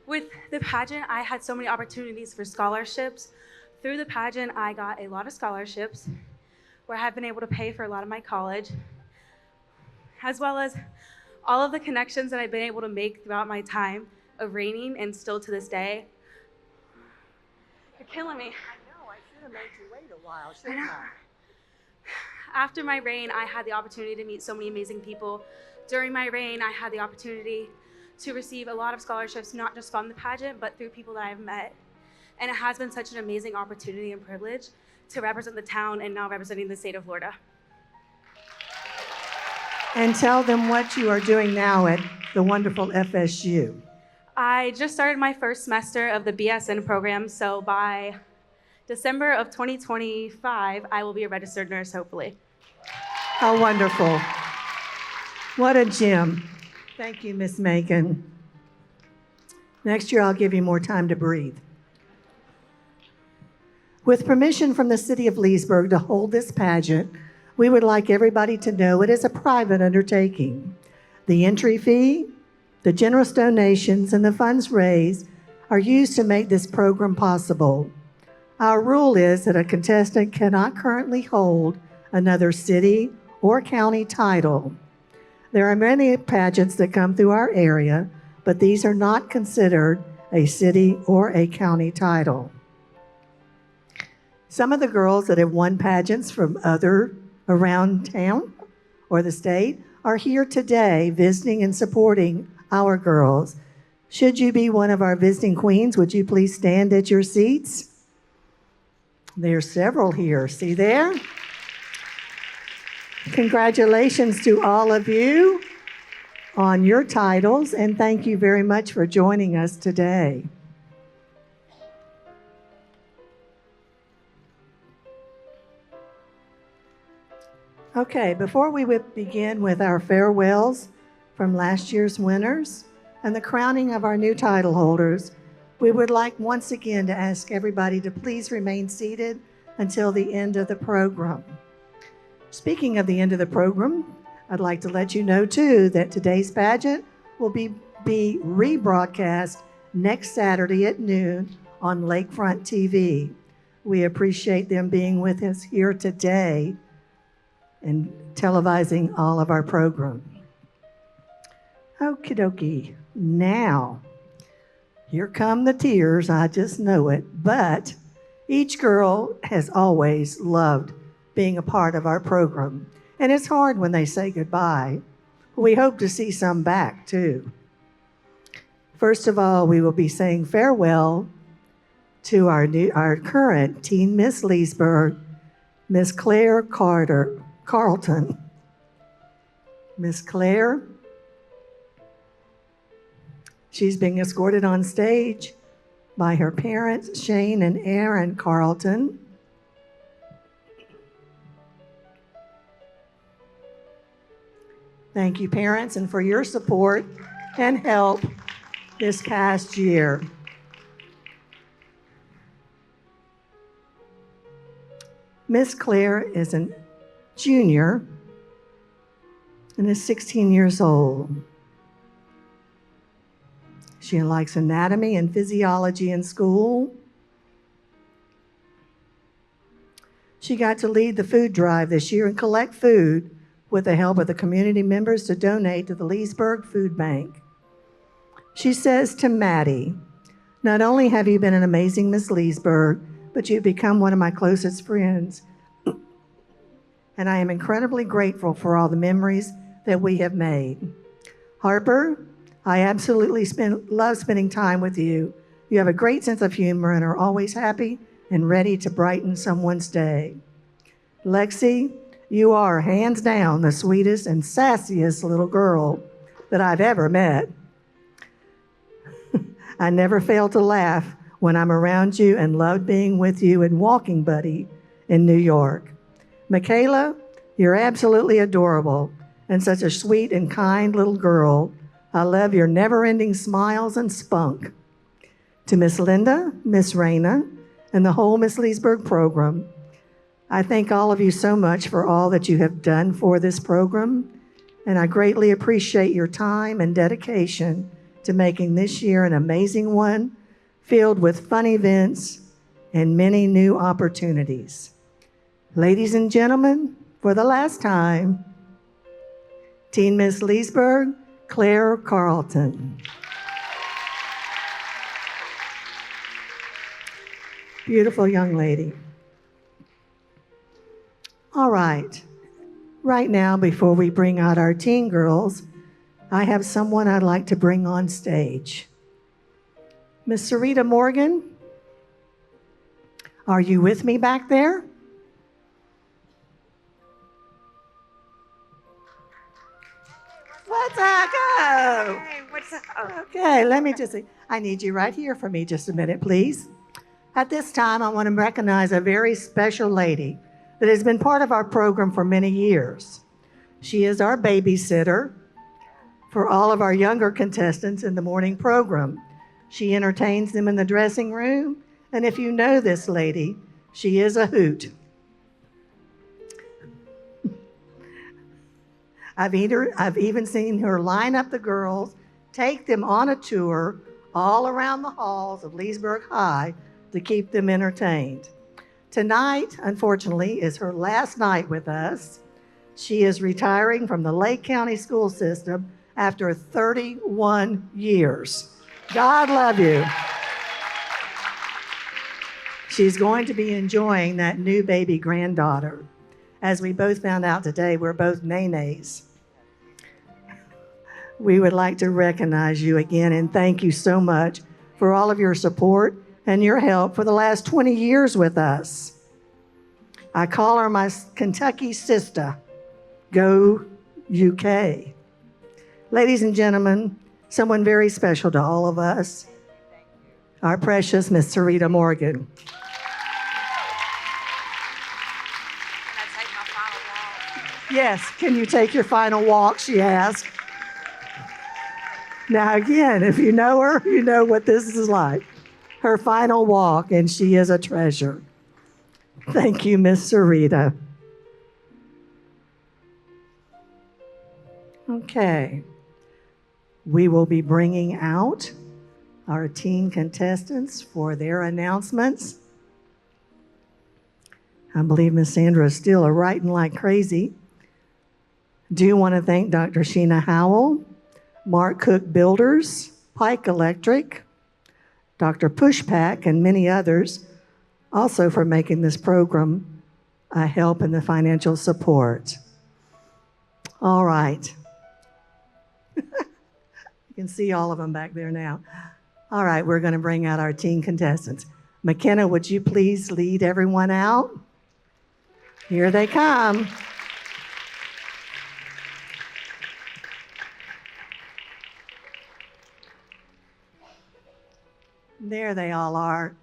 With the pageant, I had so many opportunities for scholarships. Through the pageant, I got a lot of scholarships where I have been able to pay for a lot of my college, as well as all of the connections that I've been able to make throughout my time of reigning and still to this day. You're killing me. I know, I should have made you wait a while, shouldn't I? After my reign, I had the opportunity to meet so many amazing people. During my reign, I had the opportunity to receive a lot of scholarships, not just from the pageant, but through people that I've met. And it has been such an amazing opportunity and privilege to represent the town and now representing the state of Florida. And tell them what you are doing now at the wonderful FSU. I just started my first semester of the BSN program, so by December of 2025, I will be a registered nurse, hopefully. How wonderful. What a gem. Thank you, Miss Macon. Next year, I'll give you more time to breathe. With permission from the City of Leesburg to hold this pageant, we would like everybody to know it is a private undertaking. The entry fee, the generous donations, and the funds raised are used to make this program possible. Our rule is that a contestant cannot currently hold another city or county title. There are many pageants that come through our area, but these are not considered a city or a county title. Some of the girls that have won pageants from other around town or the state are here today visiting and supporting our girls. Should you be one of our visiting queens, would you please stand at your seats? There's several here. See there? Congratulations to all of you on your titles, and thank you very much for joining us today. Okay, before we begin with our farewells from last year's winners and the crowning of our new title holders, we would like once again to ask everybody to please remain seated until the end of the program. Speaking of the end of the program, I'd like to let you know too that today's pageant will be rebroadcast next Saturday at noon on Lakefront TV. We appreciate them being with us here today and televising all of our program. Okie dokie. Now, here come the tears, I just know it, but each girl has always loved being a part of our program, and it's hard when they say goodbye. We hope to see some back, too. First of all, we will be saying farewell to our current Teen Miss Leesburg, Miss Claire Carlton. Miss Claire, she's being escorted on stage by her parents, Shane and Aaron Carlton. Thank you, parents, and for your support and help this past year. Miss Claire is a junior and is 16 years old. She likes anatomy and physiology in school. She got to lead the food drive this year and collect food with the help of the community members to donate to the Leesburg Food Bank. She says to Maddie, "Not only have you been an amazing Miss Leesburg, but you've become one of my closest friends. And I am incredibly grateful for all the memories that we have made. Harper, I absolutely love spending time with you. You have a great sense of humor and are always happy and ready to brighten someone's day. Lexi, you are hands down the sweetest and sassiest little girl that I've ever met. I never fail to laugh when I'm around you and love being with you and walking buddy in New York. Michaela, you're absolutely adorable and such a sweet and kind little girl. I love your never-ending smiles and spunk. To Miss Linda, Miss Raina, and the whole Miss Leesburg program. I thank all of you so much for all that you have done for this program, and I greatly appreciate your time and dedication to making this year an amazing one, filled with fun events and many new opportunities. Ladies and gentlemen, for the last time, Teen Miss Leesburg, Claire Carlton. Beautiful young lady. All right. Right now, before we bring out our teen girls, I have someone I'd like to bring on stage. Miss Sarita Morgan, are you with me back there? What's up? Go. Hey, what's up? Oh. Okay, let me just say, I need you right here for me just a minute, please. At this time, I want to recognize a very special lady that has been part of our program for many years. She is our babysitter for all of our younger contestants in the morning program. She entertains them in the dressing room, and if you know this lady, she is a hoot. I've even seen her line up the girls, take them on a tour all around the halls of Leesburg High to keep them entertained. Tonight, unfortunately, is her last night with us. She is retiring from the Lake County school system after 31 years. God love you. She's going to be enjoying that new baby granddaughter. As we both found out today, we're both nenes. We would like to recognize you again and thank you so much for all of your support and your help for the last 20 years with us. I call her my Kentucky sister. Go UK. Ladies and gentlemen, someone very special to all of us, our precious Miss Sarita Morgan. Yes, can you take your final walk, she asked. Now again, if you know her, you know what this is like. Her final walk, and she is a treasure. Thank you, Miss Sarita. Okay. We will be bringing out our teen contestants for their announcements. I believe Miss Sandra is still writing like crazy. Do want to thank Dr. Sheena Howell, Mark Cook Builders, Pike Electric, Dr. Pushpack, and many others, also for making this program a help in the financial support. All right. You can see all of them back there now. All right, we're going to bring out our teen contestants. McKenna, would you please lead everyone out? Here they come. There they all are.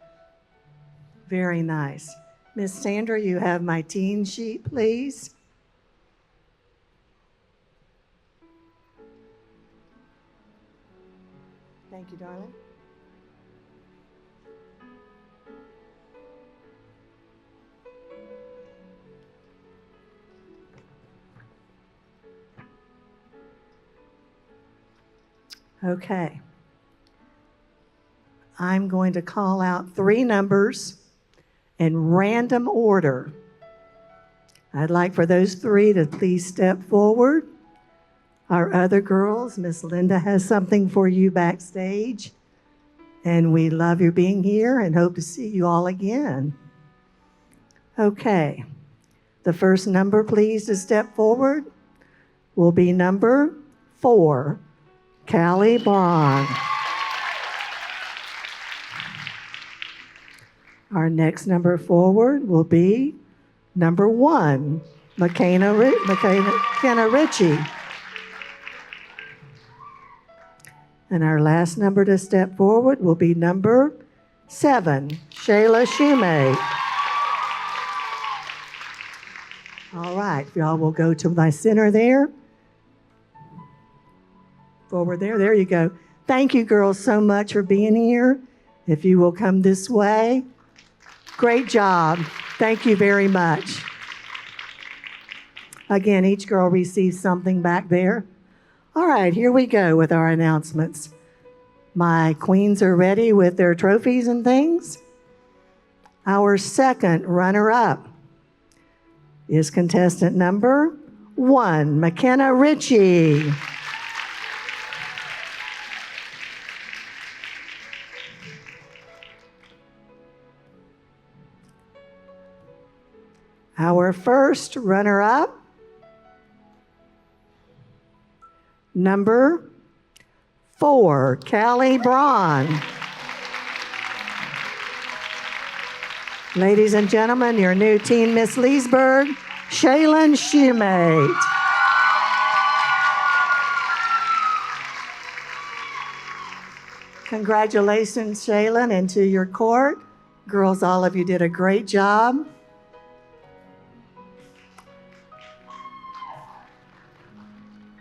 Very nice. Miss Sandra, you have my teen sheet, please. Thank you, darling. Okay. I'm going to call out 3 numbers in random order. I'd like for those 3 to please step forward. Our other girls, Miss Linda has something for you backstage. And we love you being here and hope to see you all again. Okay. The first number, please, to step forward will be number 4, Callie Braun. Our next number forward will be number 1, McKenna Ritchie. And our last number to step forward will be number 7, Shayla Shumay. All right, y'all will go to my center there. Forward there, there you go. Thank you, girls, so much for being here. If you will come this way. Great job. Thank you very much. Again, each girl receives something back there. All right, here we go with our announcements. My queens are ready with their trophies and things. Our second runner-up is contestant number 1, McKenna Ritchie. Our first runner-up, number 4, Callie Braun. Ladies and gentlemen, your new teen Miss Leesburg, Shaylin Shoemate. Congratulations, Shaylin, and to your court. Girls, all of you did a great job.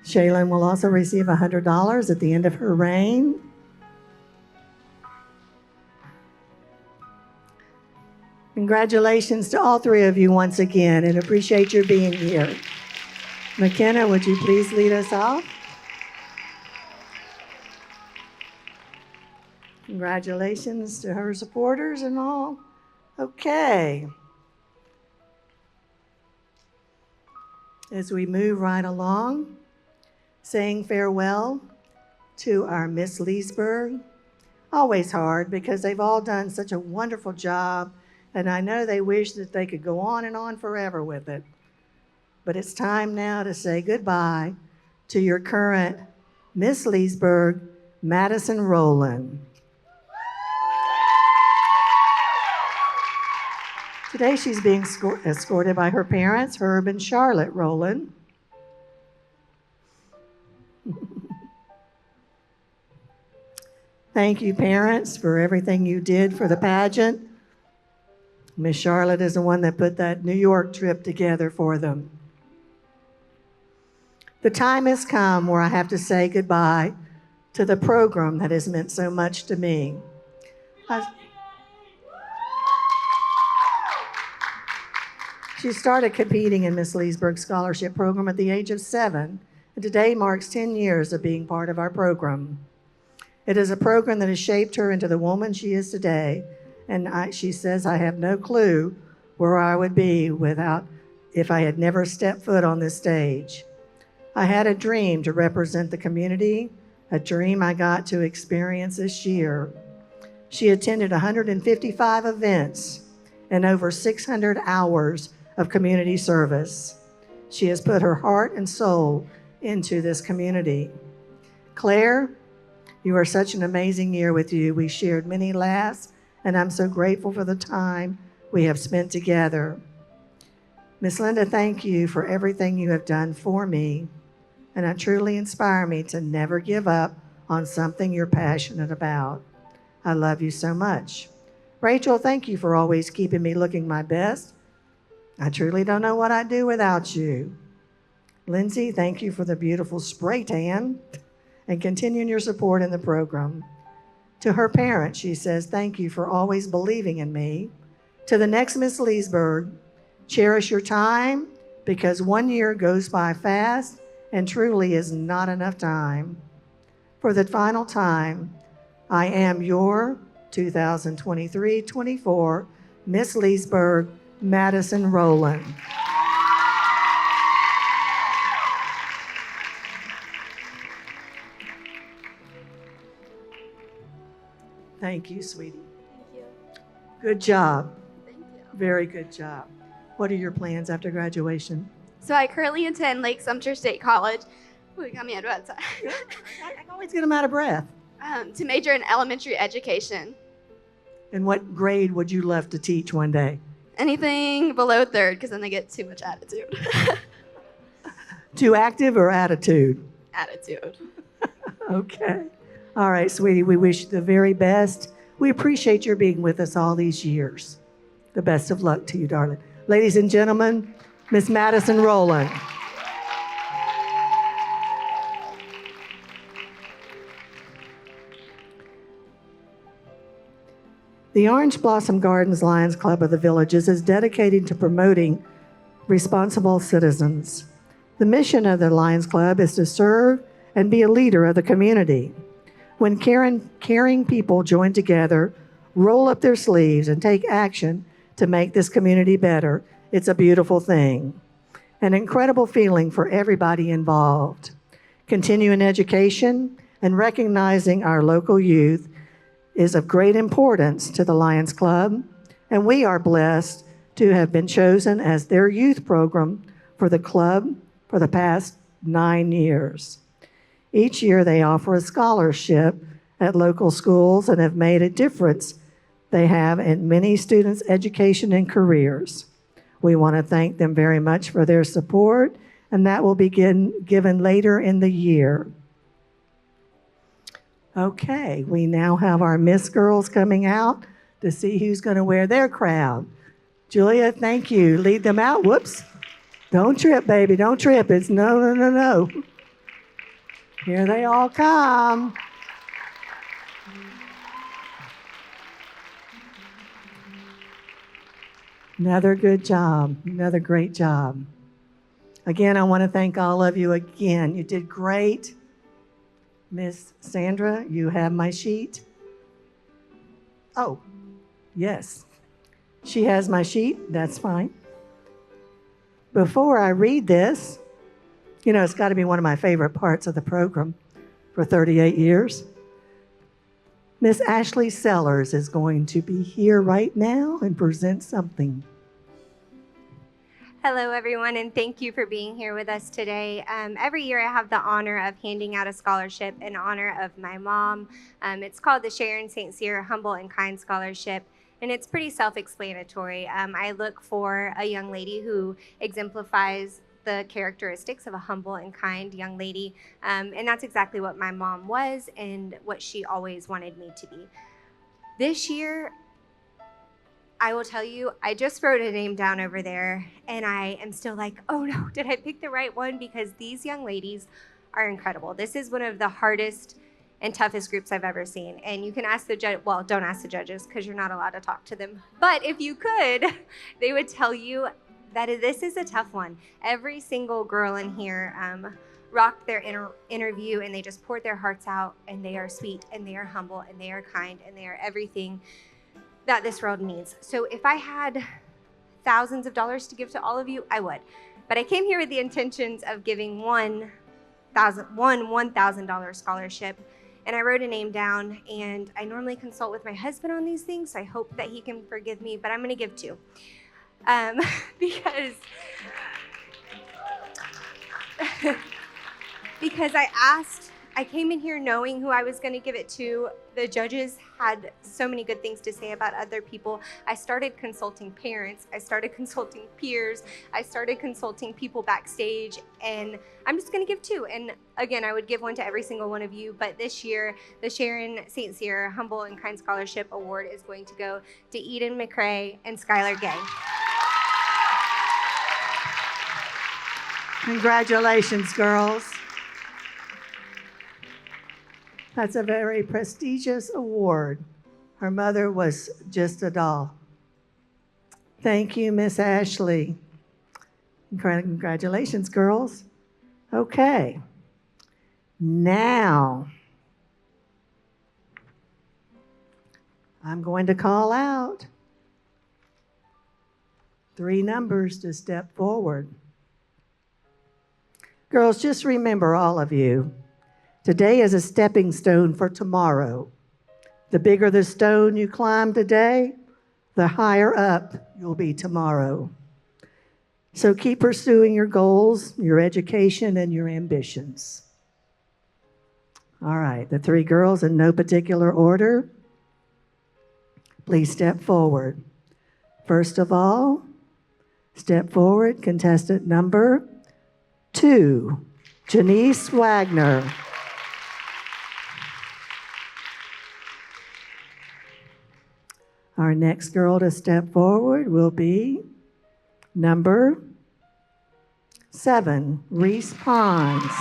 Shaylin will also receive $100 at the end of her reign. Congratulations to all 3 of you once again, and appreciate your being here. McKenna, would you please lead us off? Congratulations to her supporters and all. Okay. As we move right along, saying farewell to our Miss Leesburg. Always hard because they've all done such a wonderful job, and I know they wish that they could go on and on forever with it. But it's time now to say goodbye to your current Miss Leesburg, Madison Rowland. Today she's being escorted by her parents, Herb and Charlotte Rowland. Thank you, parents, for everything you did for the pageant. Miss Charlotte is the one that put that New York trip together for them. The time has come where I have to say goodbye to the program that has meant so much to me. She started competing in Miss Leesburg Scholarship Program at the age of 7, and today marks 10 years of being part of our program. It is a program that has shaped her into the woman she is today, and she says, I have no clue where I would be if I had never stepped foot on this stage. I had a dream to represent the community, a dream I got to experience this year. She attended 155 events and over 600 hours of community service. She has put her heart and soul into this community. Claire, you are such an amazing year with you. We shared many laughs, and I'm so grateful for the time we have spent together. Miss Linda, thank you for everything you have done for me, and it truly inspires me to never give up on something you're passionate about. I love you so much. Rachel, thank you for always keeping me looking my best. I truly don't know what I'd do without you. Lindsay, thank you for the beautiful spray tan and continuing your support in the program. To her parents, she says, thank you for always believing in me. To the next Miss Leesburg, cherish your time because 1 year goes by fast and truly is not enough time. For the final time, I am your 2023-24 Miss Leesburg, Madison Rowland. Thank you, sweetie. Thank you. Good job. Thank you. Very good job. What are your plans after graduation? So I currently attend Lake Sumter State College. Ooh, you got me out of bed. I always get them out of breath. To major in elementary education. And what grade would you love to teach one day? Anything below third, because then they get too much attitude. Too active or attitude? Attitude. Okay. All right, sweetie, we wish you the very best. We appreciate your being with us all these years. The best of luck to you, darling. Ladies and gentlemen, Miss Madison Rowland. The Orange Blossom Gardens Lions Club of the Villages is dedicated to promoting responsible citizens. The mission of the Lions Club is to serve and be a leader of the community. When caring people join together, roll up their sleeves, and take action to make this community better, it's a beautiful thing. An incredible feeling for everybody involved. Continuing education and recognizing our local youth is of great importance to the Lions Club, and we are blessed to have been chosen as their youth program for the club for the past 9 years. Each year they offer a scholarship at local schools and have made a difference they have in many students' education and careers. We want to thank them very much for their support, and that will be given later in the year. Okay, we now have our Miss Girls coming out to see who's going to wear their crown. Julia, thank you. Lead them out. Whoops. Don't trip, baby. Don't trip. It's no, no, no, no. Here they all come. Another good job. Another great job. Again, I want to thank all of you again. You did great. Miss Sandra, you have my sheet. Oh, yes. She has my sheet. That's fine. Before I read this, you know, it's got to be one of my favorite parts of the program for 38 years. Miss Ashley Sellers is going to be here right now and present something. Hello, everyone, and thank you for being here with us today. Every year I have the honor of handing out a scholarship in honor of my mom. It's called the Sharon St. Cyr Humble and Kind Scholarship, and it's pretty self-explanatory. I look for a young lady who exemplifies the characteristics of a humble and kind young lady, and that's exactly what my mom was and what she always wanted me to be. This year, I will tell you, I just wrote a name down over there, and I am still like, oh no, did I pick the right one? Because these young ladies are incredible. This is one of the hardest and toughest groups I've ever seen. And you can ask the judge, well, don't ask the judges because you're not allowed to talk to them. But if you could, they would tell you that this is a tough one. Every single girl in here rocked their interview, and they just poured their hearts out, and they are sweet, and they are humble, and they are kind, and they are everything that this world needs. So if I had thousands of dollars to give to all of you, I would. But I came here with the intentions of giving one $1,000 scholarship. And I wrote a name down, and I normally consult with my husband on these things, so I hope that he can forgive me, but I'm gonna give two. Because I came in here knowing who I was going to give it to. The judges had so many good things to say about other people. I started consulting parents. I started consulting peers. I started consulting people backstage, and I'm just going to give two. And again, I would give one to every single one of you, but this year, the Sharon St. Cyr Humble and Kind Scholarship Award is going to go to Eden McCrae and Skylar Gay. Congratulations, girls. That's a very prestigious award. Her mother was just a doll. Thank you, Miss Ashley. Congratulations, girls. Okay. Now, I'm going to call out 3 numbers to step forward. Girls, just remember, all of you, today is a stepping stone for tomorrow. The bigger the stone you climb today, the higher up you'll be tomorrow. So keep pursuing your goals, your education, and your ambitions. All right, the 3 girls in no particular order. Please step forward. First of all, step forward, contestant number 2, Janice Wagner. Our next girl to step forward will be number 7, Reese Pons.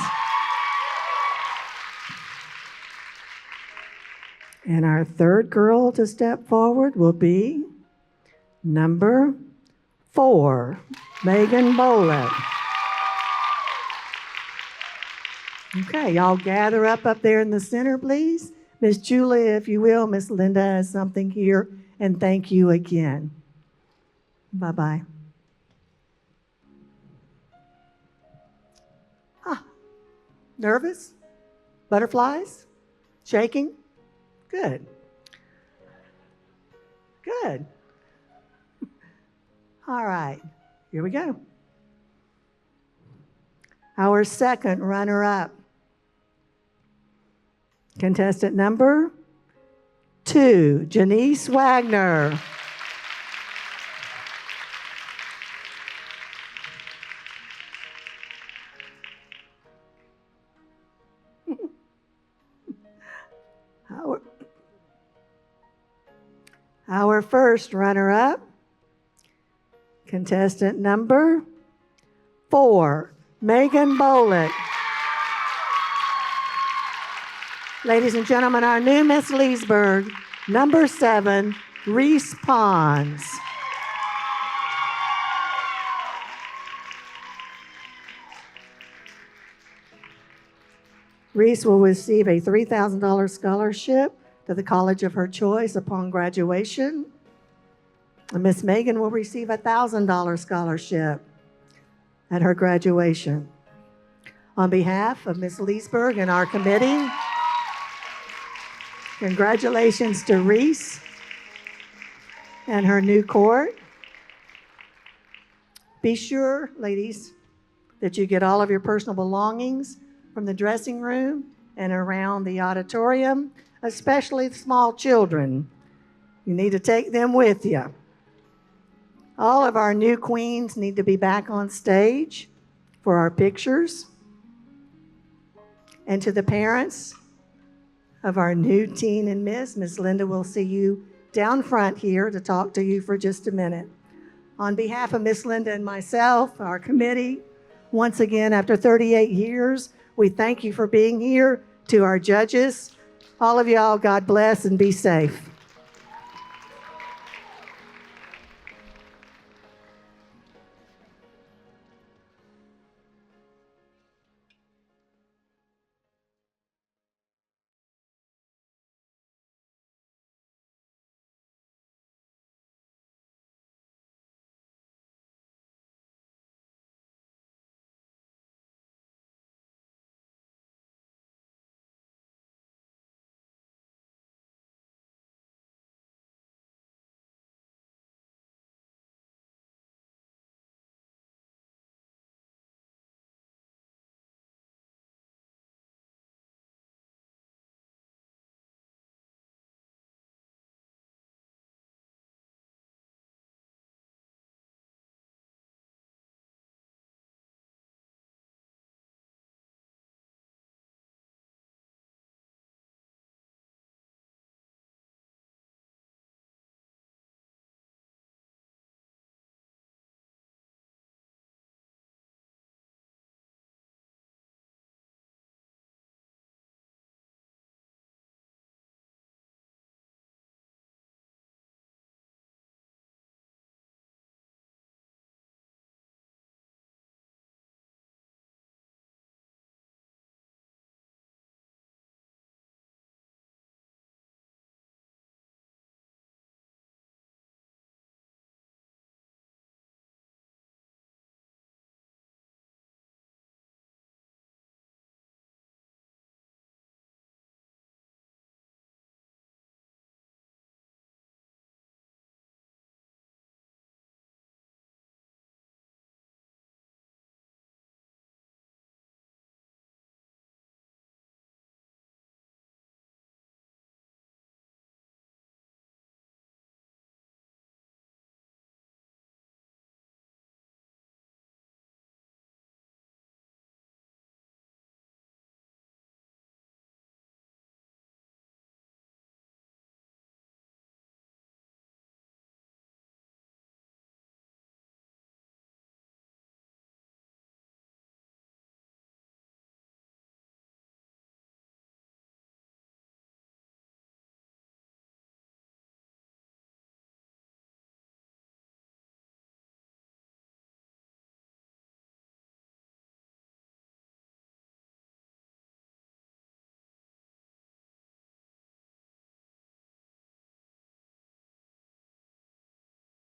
And our third girl to step forward will be number 4, Megan Bolett. Okay, y'all gather up there in the center, please. Miss Julia, if you will, Miss Linda has something here, and thank you again. Bye-bye. Nervous? Butterflies? Shaking? Good. Good. All right, here we go. Our second runner-up, contestant number 2, Janice Wagner. Our first runner-up, contestant number 4, Megan Bolett. Ladies and gentlemen, our new Miss Leesburg, number 7, Reese Pons. Reese will receive a $3,000 scholarship to the college of her choice upon graduation. And Miss Megan will receive a $1,000 scholarship at her graduation. On behalf of Miss Leesburg and our committee, congratulations to Reese and her new court. Be sure, ladies, that you get all of your personal belongings from the dressing room and around the auditorium, especially the small children. You need to take them with you. All of our new queens need to be back on stage for our pictures. And to the parents of our new teen and Miss Linda will see you down front here to talk to you for just a minute. On behalf of Miss Linda and myself, our committee, once again, after 38 years, we thank you for being here. To our judges, all of y'all, God bless and be safe.